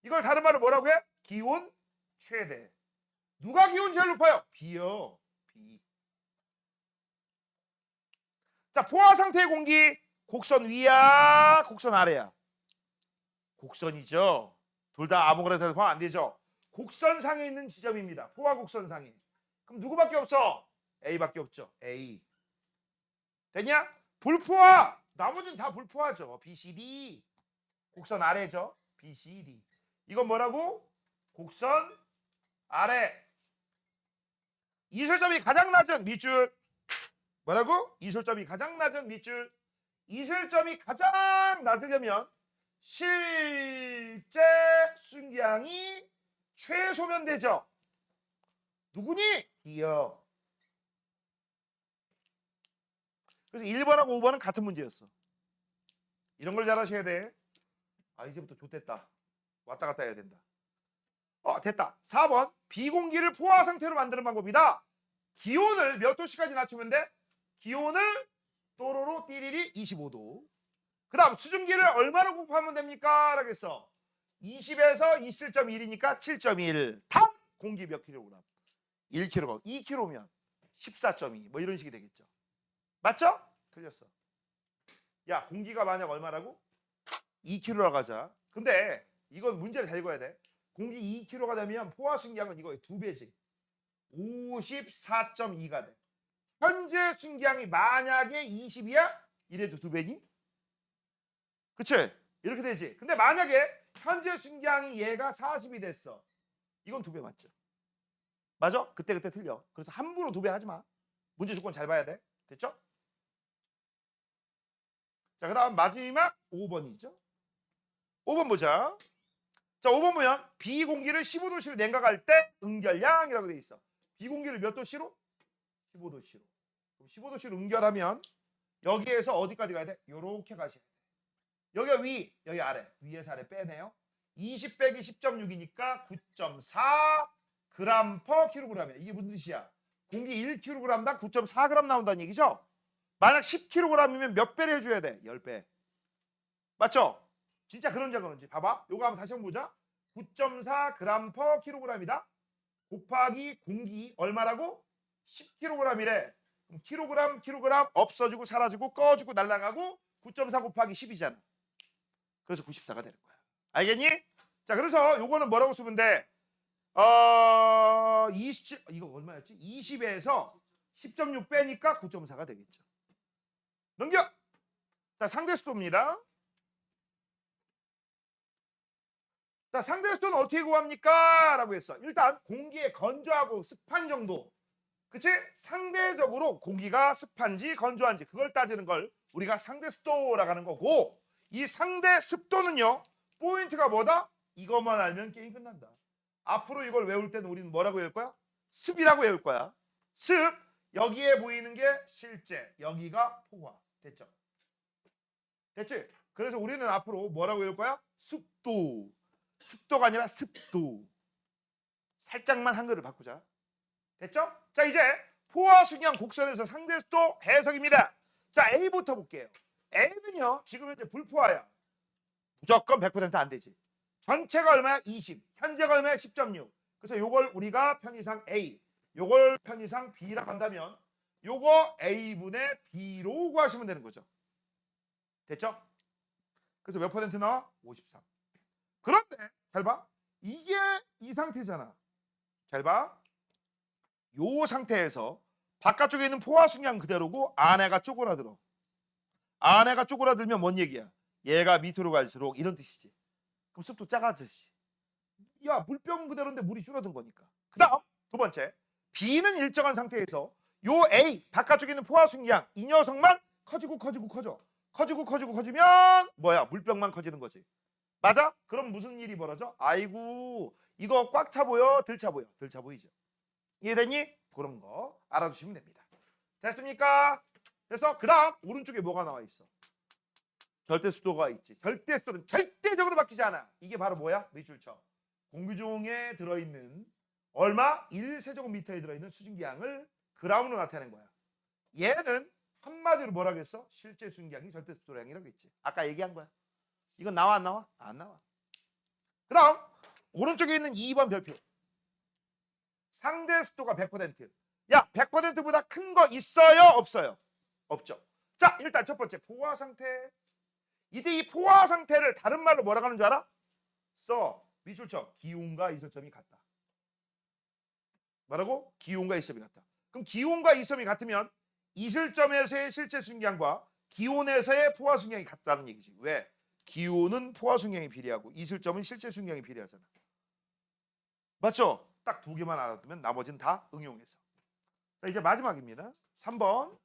이걸 다른 말로 뭐라고 해? 기온 최대. 누가 기온 제일 높아요? B요. B. 자, 포화 상태의 공기 곡선 위야 곡선 아래야? 곡선이죠. 둘 다 아무거나 대답하면 안 되죠. 곡선상에 있는 지점입니다. 포화 곡선상에. 그럼 누구밖에 없어? A밖에 없죠. A. 됐냐? 불포화. 나머지는 다 불포화죠. B, C, D. 곡선 아래죠. B, C, D. 이건 뭐라고? 곡선 아래. 이슬점이 가장 낮은 밑줄. 뭐라고? 이슬점이 가장 낮은 밑줄. 이슬점이 가장 낮으려면 실제 순양이 최소면 되죠. 누구니? D요. 그래서 1번하고 5번은 같은 문제였어. 이런 걸 잘 하셔야 돼. 아, 이제부터 좋댔다. 왔다 갔다 해야 된다. 됐다. 4번 비공기를 포화 상태로 만드는 방법이다. 기온을 몇 도씨까지 낮추면 돼? 기온을 또로로 띠리리 25도. 그 다음 수증기를 얼마로 곱하면 됩니까? 라고 했어. 20에서 27.1이니까 7.1. 당 공기 몇 킬로그램? 1kg. 2kg면 14.2. 뭐 이런 식이 되겠죠. 맞죠? 틀렸어. 야, 공기가 만약 얼마라고? 2kg라고 하자. 근데 이건 문제를 잘 읽어야 돼. 공기 2kg가 되면 포화 순양은 이거의 2배지. 54.2가 돼. 현재 순양이 만약에 20이야? 이래도 2배니? 그치? 이렇게 되지. 근데 만약에 현재 순양이 얘가 40이 됐어. 이건 2배 맞죠? 맞아? 그때 틀려. 그래서 함부로 2배 하지 마. 문제 조건 잘 봐야 돼. 됐죠? 자, 그 다음 마지막 5번이죠. 5번 보자. 자, 5번 보면 비공기를 15도씨로 냉각할 때 응결량이라고 돼 있어. 비공기를 몇 도씨로? 15도씨로. 15도씨로 응결하면 여기에서 어디까지 가야 돼? 요렇게 가셔야 돼. 여기가 위, 여기 아래. 위에서 아래 빼내요. 20 빼기 10.6이니까 9.4 그램 퍼 킬로그램이야. 이게 무슨 뜻이야? 공기 1kg당 9.4g 나온다는 얘기죠? 만약 10kg이면 몇 배를 해줘야 돼? 10배. 맞죠? 진짜 그런지 안 그런지. 봐봐. 요거 한번 다시 한번 보자. 9.4 그램 퍼 킬로그램이다. 곱하기 공기 얼마라고? 10kg이래. 그럼 킬로그램 없어지고 사라지고 꺼지고 날아가고 9.4 곱하기 10이잖아. 그래서 94가 되는 거야. 알겠니? 자, 그래서 요거는 뭐라고 쓰면 돼? 27, 이거 얼마였지? 20에서 10.6 빼니까 9.4가 되겠죠. 넘겨! 자, 상대수도입니다. 자, 상대수도는 어떻게 구합니까? 라고 했어. 일단 공기의 건조하고 습한 정도. 그치? 상대적으로 공기가 습한지 건조한지 그걸 따지는 걸 우리가 상대습도라고 하는 거고, 이 상대습도는요 포인트가 뭐다? 이것만 알면 게임 끝난다. 앞으로 이걸 외울 때는 우리는 뭐라고 외울 거야? 습이라고 외울 거야. 습. 여기에 보이는 게 실제. 여기가 포화. 됐죠? 됐지? 그래서 우리는 앞으로 뭐라고 외울 거야? 습도. 습도가 아니라 습도. 살짝만 한글을 바꾸자. 됐죠? 자, 이제 포화 순양 곡선에서 상대수도 해석입니다. 자, A부터 볼게요. A는요, 지금 현재 불포화야. 무조건 100%안 되지. 전체가 얼마야? 20. 현재가 얼마야? 10.6. 그래서 요걸 우리가 편의상 A, 요걸 편의상 B라고 한다면 요거 A분의 B로 구하시면 되는 거죠. 됐죠? 그래서 몇 퍼센트 나와? 53. 그런데 잘 봐. 이게 이 상태잖아. 잘 봐. 요 상태에서 바깥쪽에 있는 포화 순양 그대로고 안에가 쪼그라들어. 안에가 쪼그라들면 뭔 얘기야? 얘가 밑으로 갈수록 이런 뜻이지. 그럼 습도 작아지지. 야, 물병 그대로인데 물이 줄어든 거니까. 그 다음 두 번째, B는 일정한 상태에서 요 A 바깥쪽에 있는 포화 순양 이 녀석만 커지고 커지면 뭐야? 물병만 커지는 거지. 맞아? 그럼 무슨 일이 벌어져? 아이고, 이거 꽉 차 보여? 들차 보여? 들차 보이죠. 이해됐니? 그런 거 알아두시면 됩니다. 됐습니까? 그래서 그 다음 오른쪽에 뭐가 나와 있어? 절대수도가 있지. 절대수도는 절대적으로 바뀌지 않아. 이게 바로 뭐야? 밑줄쳐. 공기종에 들어있는 얼마? 1세제곱미터에 들어있는 수증기양을 그람으로 나타내는 거야. 얘는 한마디로 뭐라고 했어? 실제 수증기양이 절대수도량이라고 했지. 아까 얘기한 거야. 이건 나와 안 나와? 안 나와. 그 다음 오른쪽에 있는 2번 별표. 상대 습도가 100%. 야, 100%보다 큰 거 있어요? 없어요? 없죠. 자, 일단 첫 번째 포화 상태. 이때 이 포화 상태를 다른 말로 뭐라고 하는 줄 알아? 밑줄 쳐. 기온과 이슬점이 같다. 뭐라고? 기온과 이슬점이 같다. 그럼 기온과 이슬점이 같으면 이슬점에서의 실제 순양과 기온에서의 포화 순양이 같다는 얘기지. 왜? 기온은 포화 순양이 비례하고 이슬점은 실제 순양이 비례하잖아. 맞죠? 딱 두 개만 알아두면 나머지는 다 응용해서. 자, 이제 마지막입니다. 3번.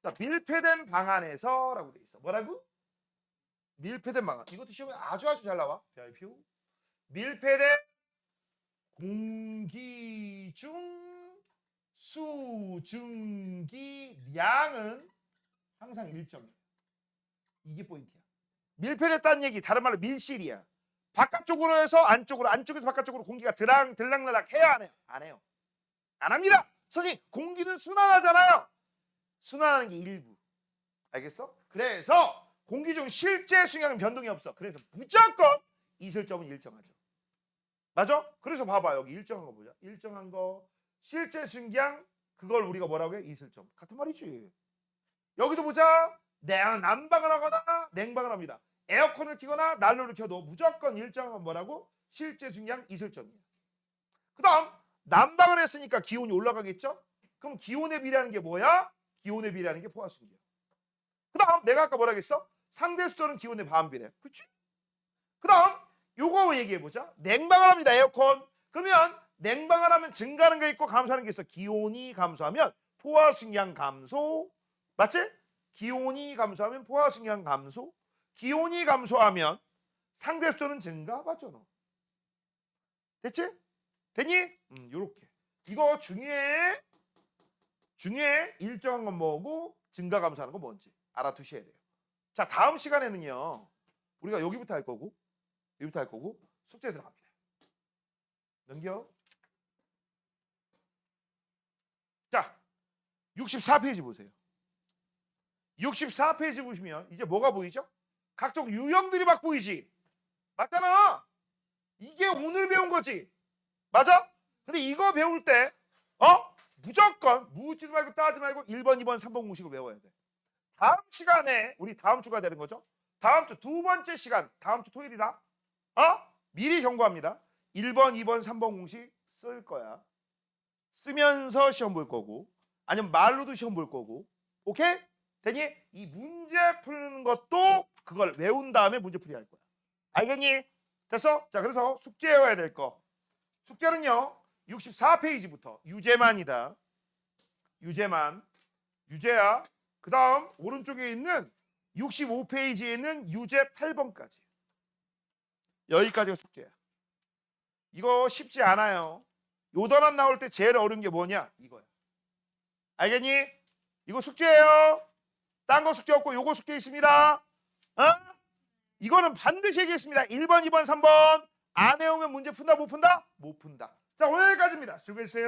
자, 밀폐된 방안에서 라고 돼 있어. 뭐라고? 밀폐된 방안. 이것도 시험에 아주 잘 나와. 별표. 밀폐된 공기 중 수증기량은 항상 일정이야. 이게 포인트야. 밀폐됐다는 얘기 다른 말로 밀실이야. 바깥쪽으로 해서 안쪽으로, 안쪽에서 바깥쪽으로 공기가 들락날락 해야 안 해요? 안 해요. 안 합니다. 선생님, 공기는 순환하잖아요. 순환하는 게 일부. 알겠어? 그래서 공기 중 실제 순양은 변동이 없어. 그래서 무조건 이슬점은 일정하죠. 맞아? 그래서 봐봐. 여기 일정한 거 보자. 일정한 거. 실제 순양 그걸 우리가 뭐라고 해? 이슬점. 같은 말이지. 여기도 보자. 난방을 하거나 냉방을 합니다. 에어컨을 켜거나 난로를 켜도 무조건 일정한 건 뭐라고? 실제 순양 이슬점이야. 그 다음 난방을 했으니까 기온이 올라가겠죠? 그럼 기온에 비례하는 게 뭐야? 기온에 비례하는 게 포화 순기야. 그 다음 내가 아까 뭐라 했어? 상대 습도는 기온에 반비례. 그렇지? 그 다음 요거 얘기해보자. 냉방을 합니다. 에어컨. 그러면 냉방을 하면 증가하는 게 있고 감소하는 게 있어. 기온이 감소하면 포화 순양 감소. 맞지? 기온이 감소하면 포화 순양 감소. 기온이 감소하면 상대 습도는 증가. 맞죠? 너? 됐지? 됐니? 요렇게. 이거 중요해. 일정한 건 뭐고 증가 감소하는 건 뭔지 알아두셔야 돼요. 자, 다음 시간에는요. 우리가 여기부터 할 거고 숙제 들어갑니다. 넘겨. 자, 64페이지 보세요. 64페이지 보시면 이제 뭐가 보이죠? 각종 유형들이 막 보이지. 맞잖아. 이게 오늘 배운 거지. 맞아? 근데 이거 배울 때 무조건 묻지도 말고 따지 말고 1번, 2번, 3번 공식을 외워야 돼. 다음 시간에 우리 다음 주가 되는 거죠. 다음 주 두 번째 시간, 다음 주 토요일이다. 미리 경고합니다. 1번, 2번, 3번 공식 쓸 거야. 쓰면서 시험 볼 거고 아니면 말로도 시험 볼 거고. 오케이? 되니? 이 문제 푸는 것도 그걸 외운 다음에 문제 풀이 할 거야. 알겠니? 됐어? 자, 그래서 숙제 외워야 될 거. 숙제는요. 64페이지부터 유제만이다. 유제야. 그 다음 오른쪽에 있는 65페이지에 있는 유제 8번까지. 여기까지가 숙제야. 이거 쉽지 않아요. 요 단원 나올 때 제일 어려운 게 뭐냐? 이거야. 알겠니? 이거 숙제예요. 딴 거 숙제 없고 요거 숙제 있습니다. 어? 이거는 반드시 얘기했습니다. 1번, 2번, 3번. 안 외우면 문제 푼다 못 푼다? 못 푼다. 자, 오늘 여기까지입니다. 수고했어요.